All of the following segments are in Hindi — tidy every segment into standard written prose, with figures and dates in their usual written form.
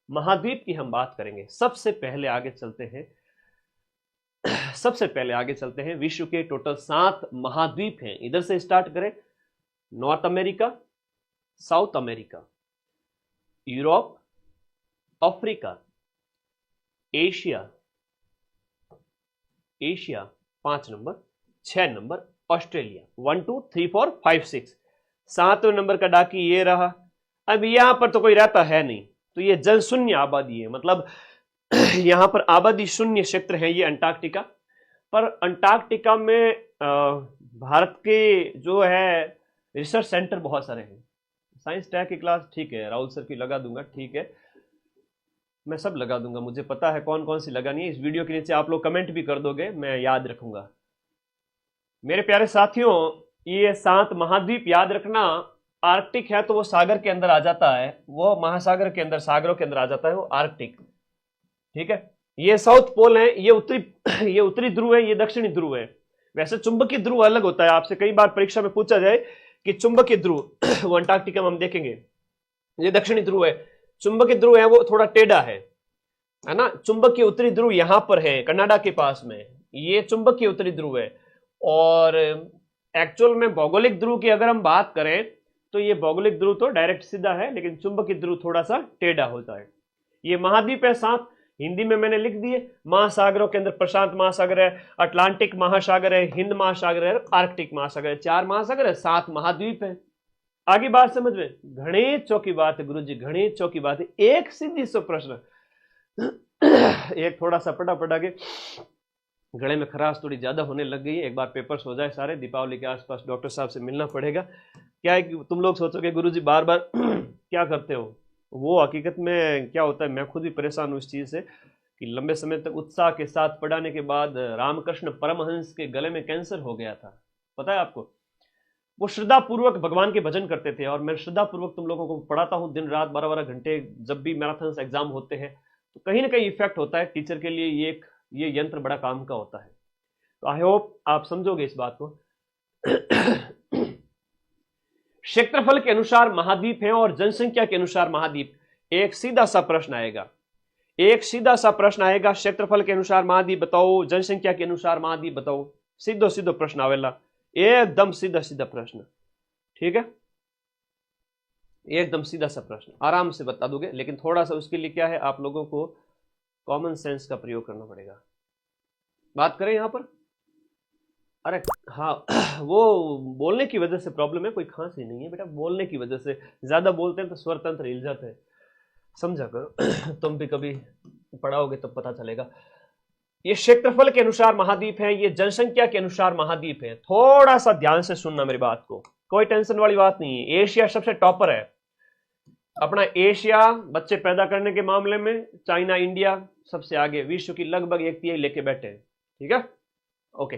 महाद्वीप की हम बात करेंगे। सबसे पहले आगे चलते हैं विश्व के टोटल 7 महाद्वीप हैं। इधर से स्टार्ट करें। North America, South America, Europe, Africa, Asia 5 number, 6 number Australia. 1 2 3 4 5 6, 7वें नंबर का डाकी ये रहा। अब यहां पर तो कोई रहता है नहीं, तो ये जल शून्य आबादी है, मतलब यहां पर आबादी शून्य क्षेत्र है ये अंटार्कटिका। पर अंटार्कटिका में भारत के जो है रिसर्च सेंटर बहुत सारे हैं। साइंस टैग की क्लास ठीक है, राहुल सर की लगा दूंगा, ठीक है, मैं सब लगा दूंगा, मुझे पता है कौन कौन सी लगानी है। इस वीडियो के नीचे आप लोग कमेंट भी कर दोगे, मैं याद रखूंगा। मेरे प्यारे साथियों, ये 7 महाद्वीप याद रखना। आर्कटिक है तो वो सागर के अंदर आ जाता है, वो महासागर के अंदर, सागरों के अंदर आ जाता है वो आर्कटिक, ठीक है। ये साउथ पोल है, ये उत्तरी ध्रुव है, ये दक्षिणी ध्रुव है। वैसे चुंबकीय ध्रुव अलग होता है, आपसे कई बार परीक्षा में पूछा जाए कि चुंबकीय ध्रुव वो अंटार्कटिका में हम देखेंगे। ये दक्षिणी ध्रुव है, चुंबकीय ध्रुव है वो थोड़ा टेढ़ा है ना। चुंबकीय उत्तरी ध्रुव यहां पर है कनाडा के पास में, ये चुंबकीय उत्तरी ध्रुव है। और एक्चुअल में भौगोलिक ध्रुव की अगर हम बात करें तो ये भौगोलिक ध्रुव तो डायरेक्ट सीधा है, लेकिन चुंबकीय ध्रुव थोड़ा सा टेढ़ा होता है। ये महाद्वीप है 7, हिंदी में मैंने लिख दिए। महासागरों के अंदर प्रशांत महासागर है, अटलांटिक महासागर है, हिंद महासागर है, आर्कटिक महासागर है। 4 महासागर है, 7 महाद्वीप है। आगे बात समझ में, घने चौकी बात है गुरुजी, घने चौकी बात है। एक सीधी सा प्रश्न, एक थोड़ा सा पटा के गले में खराश थोड़ी ज्यादा होने लग गई है। एक बार पेपर्स हो जाए सारे, दीपावली के आसपास डॉक्टर साहब से मिलना पड़ेगा। क्या है कि तुम लोग सोचोगे गुरुजी बार बार क्या करते हो, वो हकीकत में क्या होता है, मैं खुद भी परेशान हूँ इस चीज से कि लंबे समय तक उत्साह के साथ पढ़ाने के बाद रामकृष्ण परमहंस के गले में कैंसर हो गया था, पता है आपको। वो श्रद्धा पूर्वक भगवान के भजन करते थे, और मैं श्रद्धा पूर्वक तुम लोगों को पढ़ाता हूँ दिन रात 12-12 घंटे। जब भी मैराथन एग्जाम होते हैं तो कहीं ना कहीं इफेक्ट होता है टीचर के लिए, ये यंत्र बड़ा काम का होता है। तो आई होप आप समझोगे इस बात को। क्षेत्रफल के अनुसार महाद्वीप है और जनसंख्या के अनुसार महाद्वीप। एक सीधा सा प्रश्न आएगा, क्षेत्रफल के अनुसार महाद्वीप बताओ, जनसंख्या के अनुसार महाद्वीप बताओ। सीधो प्रश्न आवेला, एकदम सीधा प्रश्न, ठीक है, एकदम सीधा सा प्रश्न, आराम से बता दोगे। लेकिन थोड़ा सा उसके लिए क्या है, आप लोगों को कॉमन सेंस का प्रयोग करना पड़ेगा। बात करें यहां पर, अरे हाँ, वो बोलने की वजह से प्रॉब्लम है, कोई खांसी नहीं है बेटा, बोलने की वजह से ज्यादा बोलते हैं तो स्वर तंत्र हिल जाते हैं, समझा करो। तुम भी कभी पढ़ाओगे तब पता चलेगा। ये क्षेत्रफल के अनुसार महाद्वीप है, ये जनसंख्या के अनुसार महाद्वीप है। थोड़ा सा ध्यान से सुनना मेरी बात को, कोई टेंशन वाली बात नहीं है। एशिया सबसे टॉपर है अपना, एशिया बच्चे पैदा करने के मामले में, चाइना इंडिया सबसे आगे, विश्व की लगभग 1/3 लेके बैठे हैं, ठीक है, ओके।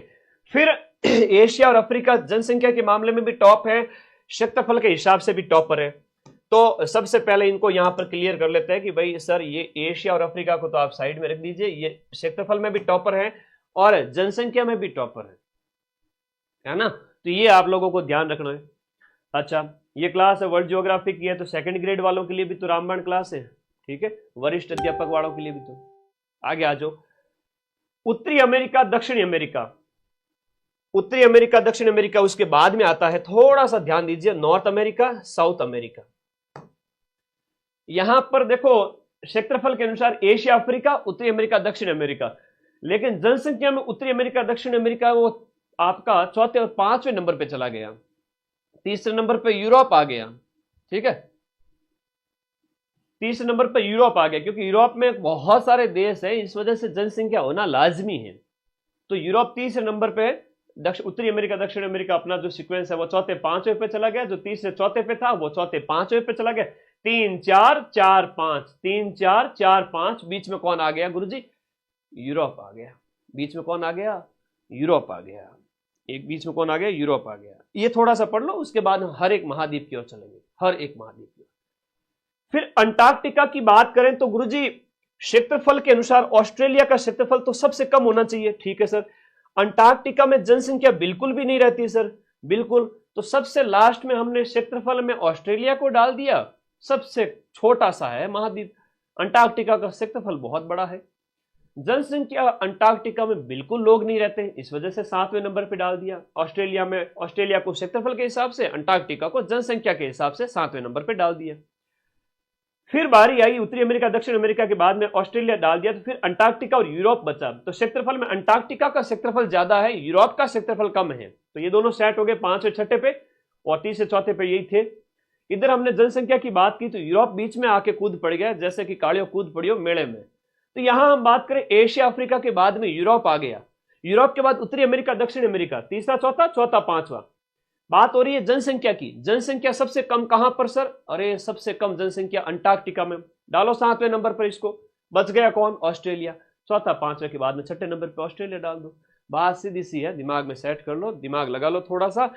फिर एशिया और अफ्रीका जनसंख्या के मामले में भी टॉप है, क्षेत्रफल के हिसाब से भी टॉपर है। तो सबसे पहले इनको यहां पर क्लियर कर लेते हैं कि भाई सर ये एशिया और अफ्रीका को तो आप साइड में रख दीजिए, ये क्षेत्रफल में भी टॉपर है और जनसंख्या में भी टॉपर है ना। तो ये आप लोगों को ध्यान रखना है। अच्छा, ये क्लास है वर्ल्ड ज्योग्राफी की है, तो सेकंड ग्रेड वालों के लिए भी तो रामबाण क्लास है, ठीक है, वरिष्ठ अध्यापक वालों के लिए भी। तो आगे आ जाओ। उत्तरी अमेरिका, दक्षिणी अमेरिका, उत्तरी अमेरिका, दक्षिण अमेरिका, उसके बाद में आता है, थोड़ा सा ध्यान दीजिए, नॉर्थ अमेरिका, साउथ अमेरिका। यहां पर देखो क्षेत्रफल के अनुसार एशिया, अफ्रीका, उत्तरी अमेरिका, दक्षिण अमेरिका, लेकिन जनसंख्या में उत्तरी अमेरिका, दक्षिण अमेरिका वो आपका चौथे और 5वें नंबर पे चला गया। तीसरे नंबर पे यूरोप आ गया, ठीक है, तीसरे नंबर पे यूरोप आ गया, क्योंकि यूरोप में बहुत सारे देश हैं, इस वजह से जनसंख्या होना लाजमी है। तो यूरोप तीसरे नंबर पे, उत्तरी अमेरिका, दक्षिण अमेरिका अपना जो सीक्वेंस है वो चौथे 5वें पे चला गया, जो तीसरे चौथे पे था वो चौथे 5वें पे चला गया। 3 4 4 5, 3 4 4 5, बीच में कौन आ गया गुरुजी? यूरोप आ गया। बीच में कौन आ गया? यूरोप आ गया। एक बीच में कौन आ गया? यूरोप आ गया। ये थोड़ा सा पढ़ लो, उसके बाद हम हर एक महाद्वीप की ओर चलेंगे, हर एक महाद्वीप की ओर। फिर अंटार्कटिका की बात करें तो गुरुजी क्षेत्रफल के अनुसार ऑस्ट्रेलिया का क्षेत्रफल तो सबसे कम होना चाहिए, ठीक है सर। अंटार्कटिका में जनसंख्या बिल्कुल भी नहीं रहती सर, बिल्कुल। तो सबसे लास्ट में हमने क्षेत्रफल में ऑस्ट्रेलिया को डाल दिया, सबसे छोटा सा है महाद्वीप अंटार्कटिका का क्षेत्रफल बहुत बड़ा है। जनसंख्या अंटार्कटिका में बिल्कुल लोग नहीं रहते, इस वजह से 7वें नंबर पे डाल दिया। ऑस्ट्रेलिया को क्षेत्रफल के हिसाब से, अंटार्कटिका को जनसंख्या के हिसाब से 7वें नंबर पे डाल दिया। फिर बारी आई उत्तरी अमेरिका दक्षिण अमेरिका के बाद में ऑस्ट्रेलिया डाल दिया, तो फिर अंटार्कटिका और यूरोप बचा। तो क्षेत्रफल में अंटार्कटिका का क्षेत्रफल ज्यादा है, यूरोप का क्षेत्रफल कम है। तो ये दोनों सेट हो गए 5वें छठे पे, और 30 चौथे पे यही थे। इधर हमने जनसंख्या की बात की तो यूरोप बीच में आके कूद पड़ गया, जैसे कि कालियो कूद पड़ियो मेले में। तो यहां हम बात करें एशिया अफ्रीका के बाद में यूरोप आ गया, यूरोप के बाद उत्तरी अमेरिका दक्षिण अमेरिका, तीसरा चौथा, चौथा पांचवा। बात हो रही है जनसंख्या की। जनसंख्या सबसे कम कहां पर सर? अरे सबसे कम जनसंख्या अंटार्कटिका में। डालो 7वें नंबर पर इसको। बच गया कौन? ऑस्ट्रेलिया। चौथा पांचवें के बाद में छठे नंबर पर ऑस्ट्रेलिया डाल दो। बात सीधी सी है, दिमाग में सेट कर लो, दिमाग लगा लो थोड़ा सा,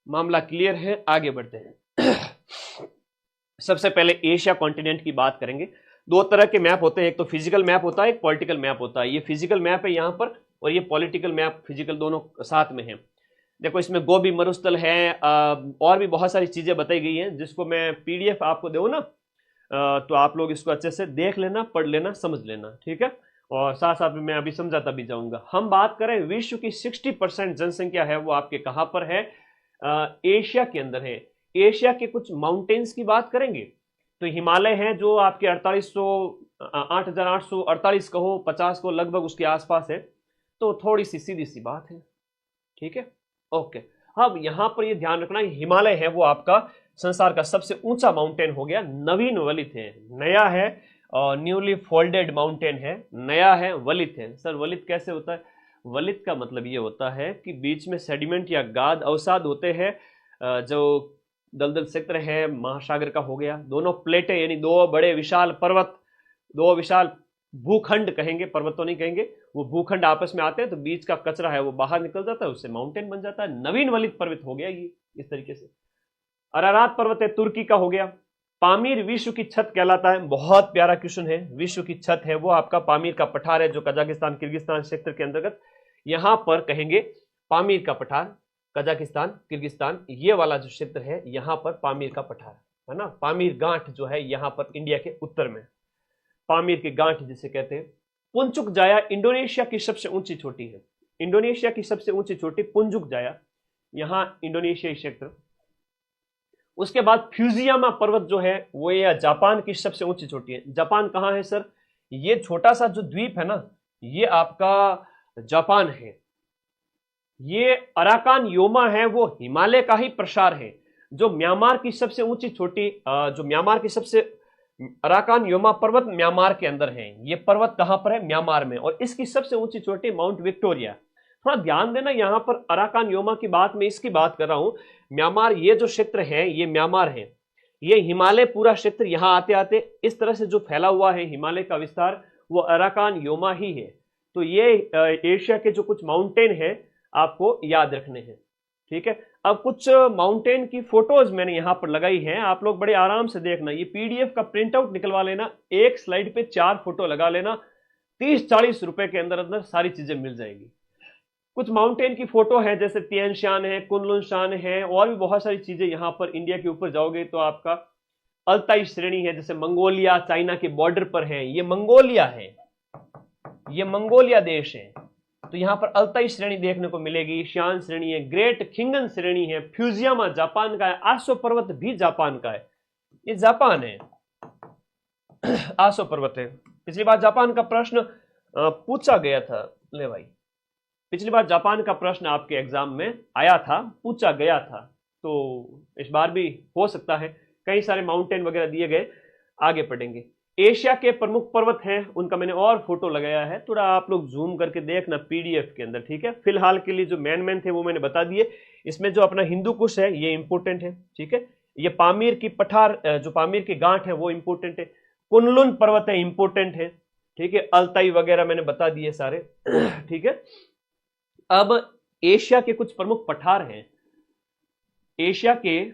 मामला क्लियर है। आगे बढ़ते हैं। सबसे पहले एशिया कॉन्टिनेंट की बात करेंगे। दो तरह के मैप होते हैं, एक तो फिजिकल मैप होता है, एक पॉलिटिकल मैप होता है। ये फिजिकल मैप है यहाँ पर, और ये पॉलिटिकल मैप, फिजिकल दोनों साथ में है। देखो इसमें गोबी मरुस्थल है, और भी बहुत सारी चीजें बताई गई हैं, जिसको मैं पीडीएफ आपको दूं ना, तो आप लोग इसको अच्छे से देख लेना, पढ़ लेना, समझ लेना, ठीक है। और साथ साथ में मैं अभी समझाता भी जाऊंगा। हम बात करें विश्व की 60% जनसंख्या है वो आपके कहां पर है? एशिया के अंदर है। एशिया के कुछ माउंटेन्स की बात करेंगे तो हिमालय है जो आपके 8,848 कहो, 50 को लगभग उसके आसपास है। तो थोड़ी सी सीधी सी बात है, ठीक है, ओके। अब यहां पर ये ध्यान रखना, हिमालय है वो आपका संसार का सबसे ऊंचा माउंटेन हो गया, नवीन वलित है, नया है, न्यूली फोल्डेड माउंटेन है, नया है, वलित है। सर वलित कैसे होता है? वलित का मतलब ये होता है कि बीच में सेडिमेंट या गाद अवसाद होते हैं, जो दलदल क्षेत्र है महासागर का हो गया, दोनों प्लेटें यानी दो बड़े विशाल पर्वत, दो विशाल भूखंड कहेंगे, पर्वत तो नहीं कहेंगे, वो भूखंड आपस में आते हैं तो बीच का कचरा है वो बाहर निकल जाता है, उससे माउंटेन बन जाता है। नवीन वलित पर्वत हो गया ये इस तरीके से। अरारात पर्वत है तुर्की का हो गया। पामीर विश्व की छत कहलाता है, बहुत प्यारा क्वेश्चन है। विश्व की छत है वो आपका पामीर का पठार है, जो कजाकिस्तान किर्गिस्तान क्षेत्र के अंतर्गत, यहां पर कहेंगे पामीर का पठार, कजाकिस्तान किर्गिस्तान ये वाला जो क्षेत्र है, यहां पर पामीर का पठार है ना। पामीर गांठ जो है यहां पर इंडिया के उत्तर में, पामीर की गांठ जिसे कहते हैं। पुंचुक जाया इंडोनेशिया की सबसे ऊंची चोटी है, इंडोनेशिया की सबसे ऊंची चोटी पुंजुक जाया, यहां इंडोनेशियाई क्षेत्र। उसके बाद फ्यूजियामा पर्वत जो है वो ये जापान की सबसे ऊंची चोटी है। जापान कहां है सर? ये छोटा सा जो द्वीप है ना, ये आपका जापान है। ये अराकान योमा है वो हिमालय का ही प्रसार है। जो म्यांमार की सबसे ऊंची चोटी, जो म्यांमार की सबसे, अराकान योमा पर्वत म्यांमार के अंदर है। ये पर्वत कहां पर है? म्यांमार में। और इसकी सबसे ऊंची चोटी माउंट विक्टोरिया। थोड़ा ध्यान देना, यहां पर अराकान योमा की बात में इसकी बात कर रहा हूं। म्यांमार ये जो क्षेत्र है ये म्यांमार है, ये हिमालय पूरा क्षेत्र यहां आते आते इस तरह से जो फैला हुआ है हिमालय का विस्तार, वो अराकान योमा ही है। तो ये एशिया के जो कुछ माउंटेन है आपको याद रखने हैं, ठीक है। अब कुछ माउंटेन की फोटोज मैंने यहां पर लगाई हैं, आप लोग बड़े आराम से देखना। ये पीडीएफ का प्रिंट आउट निकलवा लेना, एक स्लाइड पे 4 फोटो लगा लेना, 30-40 रुपए के अंदर अंदर सारी चीजें मिल जाएगी। कुछ माउंटेन की फोटो है, जैसे तियान शान है, कुनलुन शान है, और भी बहुत सारी चीजें। यहां पर इंडिया के ऊपर जाओगे तो आपका अल्ताई श्रेणी है, जैसे मंगोलिया चाइना के बॉर्डर पर है, ये मंगोलिया है, ये मंगोलिया देश है। तो यहां पर अल्ताई श्रेणी देखने को मिलेगी, शियान श्रेणी है, ग्रेट खिंगन श्रेणी है, फ्यूजियामा जापान का है, आसो पर्वत भी जापान का है, ये जापान है, आसो पर्वत है। पिछली बार जापान का प्रश्न पूछा गया था, ले भाई, पिछली बार जापान का प्रश्न आपके एग्जाम में आया था, पूछा गया था, तो इस बार भी हो सकता है। कई सारे माउंटेन वगैरह दिए गए, आगे पढ़ेंगे। एशिया के प्रमुख पर्वत हैं, उनका मैंने और फोटो लगाया है, थोड़ा आप लोग जूम करके देखना पीडीएफ के अंदर, ठीक है। फिलहाल के लिए जो मेन थे वो मैंने बता दिए। इसमें जो अपना हिंदू कुश है ये इंपोर्टेंट है, ठीक है। ये पामीर की पठार, जो पामीर की गांठ है वो इंपोर्टेंट है। कुनलुन पर्वत है, इंपोर्टेंट है, ठीक है। अल्ताई वगैरह मैंने बता दिए सारे, ठीक है। अब एशिया के कुछ प्रमुख पठार हैं, एशिया के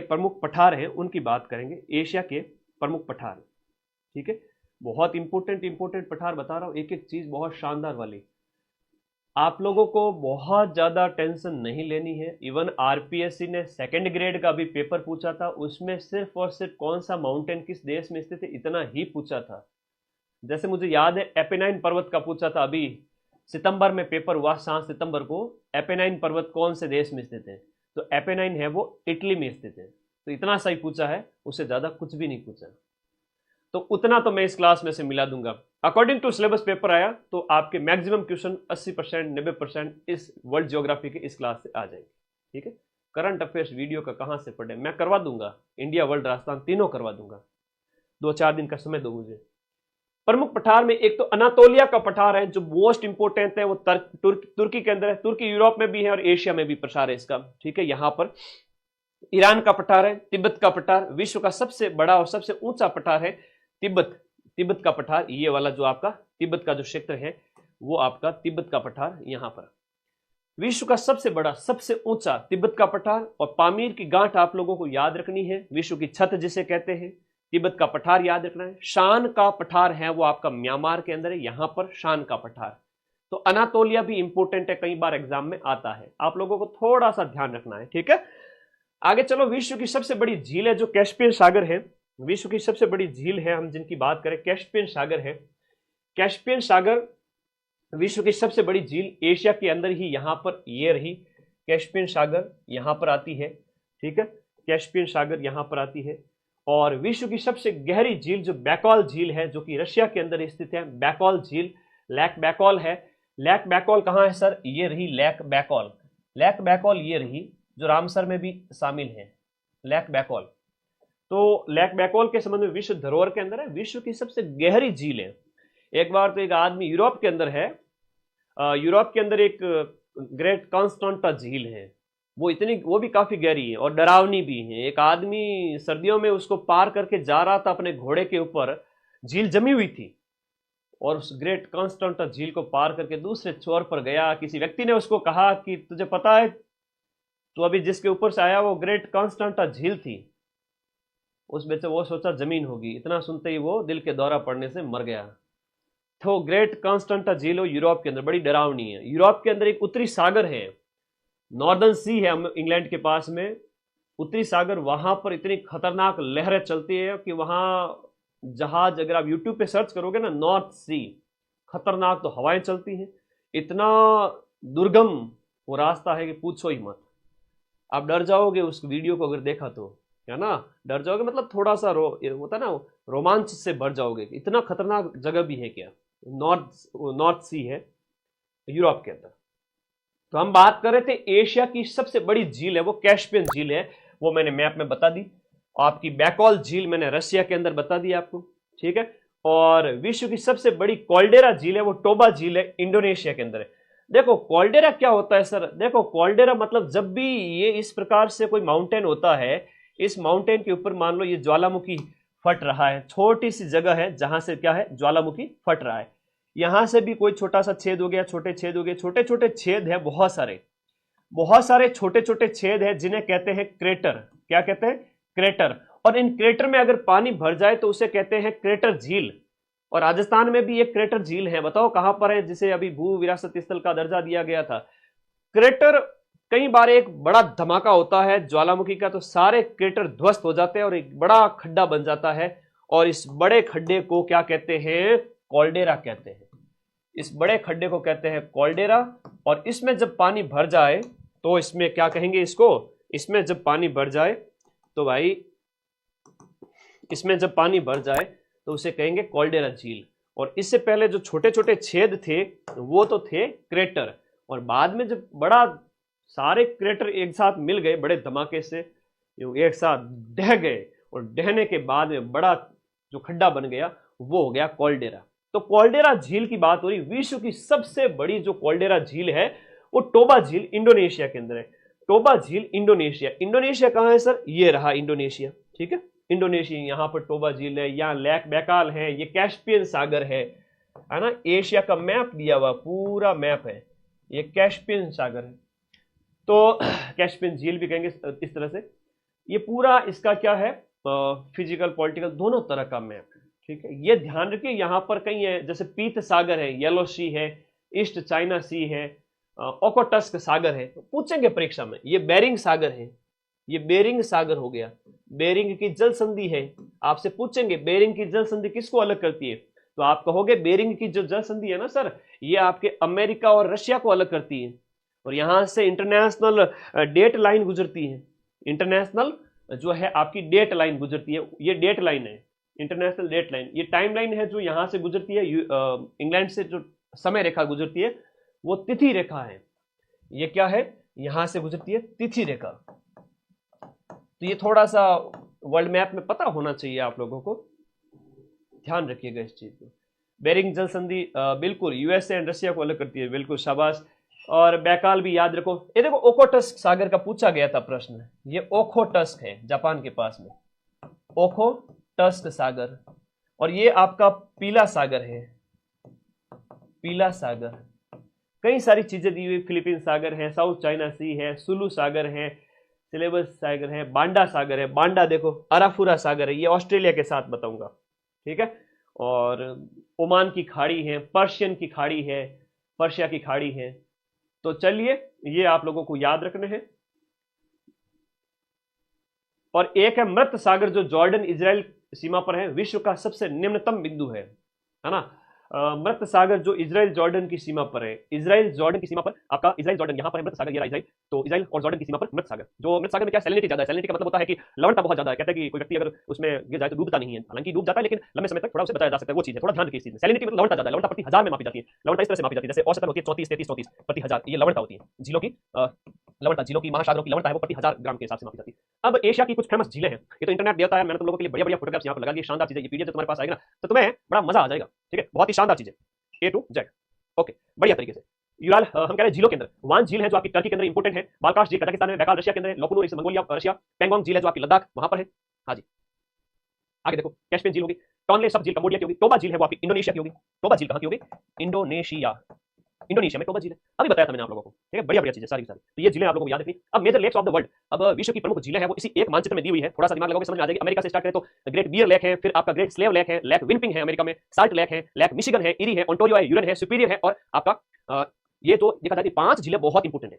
प्रमुख पठार हैं, उनकी बात करेंगे। एशिया के प्रमुख पठार, ठीक है। बहुत इंपोर्टेंट पठार बता रहा हूं, एक एक चीज बहुत शानदार वाली। आप लोगों को बहुत ज़्यादा टेंशन नहीं लेनी है। इवन आरपीएससी ने सेकंड ग्रेड का भी पेपर पूछा था, उसमें सिर्फ और सिर्फ कौन सा माउंटेन किस देश में स्थित है इतना ही पूछा था। जैसे मुझे याद है एपेनाइन पर्वत का पूछा था, अभी सितंबर में पेपर हुआ 7 सितंबर को। एपेनाइन पर्वत कौन से देश में स्थित है, तो एपेनाइन है वो इटली में स्थित है। तो इतना सही पूछा है, उससे ज़्यादा कुछ भी नहीं पूछा। तो उतना तो मैं इस क्लास में से मिला दूंगा। अकॉर्डिंग टू सिलेबस पेपर आया तो आपके मैक्सिमम क्वेश्चन 80% 90% इस वर्ल्ड ज्योग्राफी के इस क्लास से आ जाएंगे। ठीक है, करंट अफेयर्स वीडियो का कहाँ से पढ़े, मैं करवा दूंगा, इंडिया वर्ल्ड राजस्थान तीनों करवा दूंगा। 2-4 दिन का समय दो मुझे। प्रमुख पठार में एक तो अनातोलिया का पठार है जो मोस्ट इंपोर्टेंट है, वो तुर्की के अंदर है। तुर्की यूरोप में भी है और एशिया में भी प्रसार है इसका। ठीक है, यहां पर ईरान का पठार है, तिब्बत का पठार, विश्व का सबसे बड़ा और सबसे ऊंचा पठार है तिब्बत का पठार। ये वाला जो आपका तिब्बत का जो क्षेत्र है वो आपका तिब्बत का पठार यहां पर। विश्व का सबसे बड़ा सबसे ऊंचा तिब्बत का पठार। और पामीर की गांठ आप लोगों को याद रखनी है, विश्व की छत जिसे कहते हैं, तिब्बत का पठार याद रखना है। शान का पठार है वो आपका म्यांमार के अंदर है, यहां पर शान का पठार। तो अनातोलिया भी इंपोर्टेंट है, कई बार एग्जाम में आता है, आप लोगों को थोड़ा सा ध्यान रखना है। ठीक है, आगे चलो। विश्व की सबसे बड़ी झील है जो कैस्पियन सागर है, विश्व की सबसे बड़ी झील है हम जिनकी बात करें, कैस्पियन सागर है। कैस्पियन सागर विश्व की सबसे बड़ी झील, एशिया के अंदर ही यहां पर ये रही कैस्पियन सागर, यहां पर आती है। ठीक है, कैस्पियन सागर यहां पर आती है। और विश्व की सबसे गहरी झील जो बैकॉल झील है, जो कि रशिया के अंदर स्थित है, बैकॉल झील, लेक बैकॉल है। लेक बैकॉल कहां है सर, ये रही लेक बैकॉल। लेक बैकॉल ये रही जो रामसर में भी शामिल है, लेक बैकॉल। तो लेक बैकॉल के संबंध में विश्व धरोहर के अंदर है, विश्व की सबसे गहरी झील है। एक बार तो एक आदमी यूरोप के अंदर है, यूरोप के अंदर एक ग्रेट कॉन्स्टेंटा झील है, वो भी काफी गहरी है और डरावनी भी है। एक आदमी सर्दियों में उसको पार करके जा रहा था अपने घोड़े के ऊपर, झील जमी हुई थी, और उस ग्रेट कॉन्स्टेंटा झील को पार करके दूसरे छोर पर गया। किसी व्यक्ति ने उसको कहा कि तुझे पता है तो अभी जिसके ऊपर से आया वो ग्रेट कॉन्स्टेंटा झील थी। उस बच्चे वो सोचा जमीन होगी, इतना सुनते ही वो दिल के दौरा पड़ने से मर गया। तो ग्रेट कॉन्स्टेंटा झील यूरोप के अंदर बड़ी डरावनी है। यूरोप के अंदर एक उत्तरी सागर है, नॉर्दर्न सी है इंग्लैंड के पास में, उत्तरी सागर, वहां पर इतनी खतरनाक लहरें चलती है कि वहां जहाज, अगर आप यूट्यूब पे सर्च करोगे ना, नॉर्थ सी, खतरनाक तो हवाएं चलती हैं, इतना दुर्गम वो रास्ता है कि पूछो ही मत। आप डर जाओगे उस वीडियो को अगर देखा तो, है ना, डर जाओगे, मतलब थोड़ा सा होता ना, रोमांच से भर जाओगे, इतना खतरनाक जगह भी है क्या। नॉर्थ सी है यूरोप के अंदर। तो हम बात कर रहे थे एशिया की सबसे बड़ी झील है वो कैस्पियन झील है, वो मैंने मैप में बता दी। आपकी बैकॉल झील मैंने रशिया के अंदर बता दी आपको। ठीक है, और विश्व की सबसे बड़ी कॉल्डेरा झील है वो टोबा झील है, इंडोनेशिया के अंदर है। देखो कॉल्डेरा क्या होता है सर, देखो कॉल्डेरा मतलब जब भी ये इस प्रकार से कोई माउंटेन होता है, इस माउंटेन के ऊपर मान लो ये ज्वालामुखी फट रहा है, छोटी सी जगह है जहां से क्या है, ज्वालामुखी फट रहा है, यहां से भी कोई छोटा सा छेद हो गया, छोटे छेद हो गए, छोटे छोटे छेद है, बहुत सारे छोटे छोटे छेद है जिन्हें कहते हैं क्रेटर। क्या कहते हैं, क्रेटर। और इन क्रेटर में अगर पानी भर जाए तो उसे कहते हैं क्रेटर झील। और राजस्थान में भी एक क्रेटर झील है, बताओ कहां पर है, जिसे अभी भू विरासत स्थल का दर्जा दिया गया था। क्रेटर, कई बार एक बड़ा धमाका होता है ज्वालामुखी का तो सारे क्रेटर ध्वस्त हो जाते हैं और एक बड़ा खड्डा बन जाता है, और इस बड़े खड्डे को क्या कहते हैं, कॉल्डेरा कहते हैं। इस बड़े खड्डे को कहते हैं कॉल्डेरा। और इसमें जब पानी भर जाए तो इसमें क्या कहेंगे इसको, इसमें जब पानी भर जाए तो भाई, इसमें जब पानी भर जाए तो उसे कहेंगे कॉल्डेरा झील। और इससे पहले जो छोटे छोटे छेद थे वो तो थे क्रेटर, और बाद में जब बड़ा सारे क्रेटर एक साथ मिल गए बड़े धमाके से, एक साथ ढह गए, और ढहने के बाद में बड़ा जो खड्डा बन गया वो हो गया कॉल्डेरा। तो कॉल्डेरा झील की बात हो रही। विश्व की सबसे बड़ी जो कॉल्डेरा झील है वो टोबा झील इंडोनेशिया के अंदर है। टोबा झील इंडोनेशिया, इंडोनेशिया कहां है सर, ये रहा इंडोनेशिया। ठीक है, इंडोनेशिया, यहां पर टोबा झील है, यहाँ लेक बैकाल है, ये कैस्पियन सागर है ना। एशिया का मैप दिया हुआ, पूरा मैप है, ये कैस्पियन सागर है, तो कैस्पियन झील भी कहेंगे इस तरह से। ये पूरा इसका क्या है, फिजिकल पॉलिटिकल दोनों तरह का मैप है। ठीक है, ये ध्यान रखिए, यहाँ पर कहीं है जैसे पीत सागर है, येलो सी है, ईस्ट चाइना सी है, ओखोटस्क सागर है, तो पूछेंगे परीक्षा में। ये बेरिंग सागर है, ये बेरिंग सागर हो गया, बेरिंग की जल संधि है। आपसे पूछेंगे बेरिंग की जल संधि किसको अलग करती है, तो आप कहोगे बेरिंग की जो जल संधि है ना सर, ये आपके अमेरिका और रशिया को अलग करती है। और यहां से इंटरनेशनल डेट लाइन गुजरती है, इंटरनेशनल जो है आपकी डेट लाइन गुजरती है, ये डेट लाइन है, इंटरनेशनल डेट लाइन। ये टाइम लाइन है जो यहां से गुजरती है, इंग्लैंड से जो समय रेखा गुजरती है वो तिथि रेखा है। ये क्या है, यहां से गुजरती है तिथि रेखा। तो ये थोड़ा सा वर्ल्ड मैप में पता होना चाहिए आप लोगों को, ध्यान रखिएगा इस चीज को। बेरिंग जल संधि बिल्कुल यूएसए एंड रशिया को अलग करती है, बिल्कुल शाबाश। और बैकाल भी याद रखो। ये देखो ओखोटस्क सागर का पूछा गया था प्रश्न, ये ओखोटस्क है जापान के पास में, ओखोटस्क सागर। और ये आपका पीला सागर है, पीला सागर। कई सारी चीजें दी हुई, फिलीपींस सागर है, साउथ चाइना सी है, सुलू सागर है, सिलेबस सागर है, बांडा सागर है, बांडा देखो, अराफुरा सागर है, ये ऑस्ट्रेलिया के साथ बताऊंगा, ठीक है। और ओमान की खाड़ी है, पर्शियन की खाड़ी है, पर्शिया की खाड़ी है। तो चलिए ये आप लोगों को याद रखने हैं। और एक है मृत सागर जो जॉर्डन इजराइल सीमा पर है, विश्व का सबसे निम्नतम बिंदु है ना। मृत सागर जो इजराइल जॉर्डन की सीमा पर है, इजराइल जॉर्डन की सीमा पर आपका इजराइल जॉर्डन यहां पर है, मृत सागर ये रहा इजराइल, तो इजराइल और जॉर्डन की सीमा पर मृत सागर। जो मृत सागर में क्या सैलिनिटी ज्यादा है, सैलिनिटी का मतलब होता है कि लवणता बहुत ज्यादा है। कहते हैं कि कोई व्यक्ति अगर उसमें गिर जाए तो डूबता नहीं है, हालांकि डूब जाता है लेकिन लंबे समय तक थोड़ा उसे बचाया जा सकता है, वो चीज है, थोड़ा ध्यान रखिए इस चीज में। सैलिनिटी मतलब लवणता ज्यादा है, लवणता प्रति हजार में मापी जाती है, लवणता इस तरह से मापी जाती है जैसे औसतन होती है 34 33 34 प्रति हजार, ये लवणता होती है। झीलों की लवणता, झीलों की महासागरों की लवणता है वो प्रति 1000 ग्राम के हिसाब से मापी जाती है। अब एशिया की कुछ फेमस झीलें हैं, ये तो इंटरनेट देता है, मैंने तुम लोगों के लिए बढ़िया बढ़िया फोटोग्राफ्स यहाँ पर लगा दिए, शानदार चीजें। ये पीडीएफ तुम्हारे पास आएगा ना तो तुम्हें बड़ा मजा आ जाएगा, ठीक है, बहुत ही शानदार चीजें, ए टू जेड, ओके, बढ़िया तरीके से। यूराल हम कह रहे हैं झीलों के अंदर, वान झील है जो आपकी टर्की के अंदर इंपोर्टेंट है, बालकाश झील कजाकिस्तान में, बैकाल रशिया के अंदर है, लोकुनूर मंगोलिया रशिया, पेंगोंग झील है जो आपकी लद्दाख वहां पर है। हाँ जी, आगे देखो, कैस्पियन झील होगी, टोनले सब झील कंबोडिया की होगी, टोबा झील है वो आपकी इंडोनेशिया की होगी। टोबा झील कहां की होगी, इंडोनेशिया, इंडोनेशिया में टोबा झील है, अभी बताया था मैंने आप लोगों को, ठीक है, बढ़िया बढ़िया चीजें सारी सारी। तो ये झीलें आप लोगों को याद रखनी। अब major lakes of the world, अब विश्व की प्रमुख झीलें हैं वो इसी एक मानचित्र में दी हुई है, थोड़ा सा दिमाग लगाओगे समझ में आ जाएगी। अमेरिका से स्टार्ट करें तो ग्रेट बियर लेक है, फिर आपका ग्रेट स्लेव लेक है, लेक विनपिंग है अमेरिका में, साल्ट लेक है, लेक मिशिगन है, इरी है, ओंटारियो है, यूरन है, सुपीरियर है, और आपका ये जो देखा जाए 5 जिले बहुत इंपोर्टेंट है।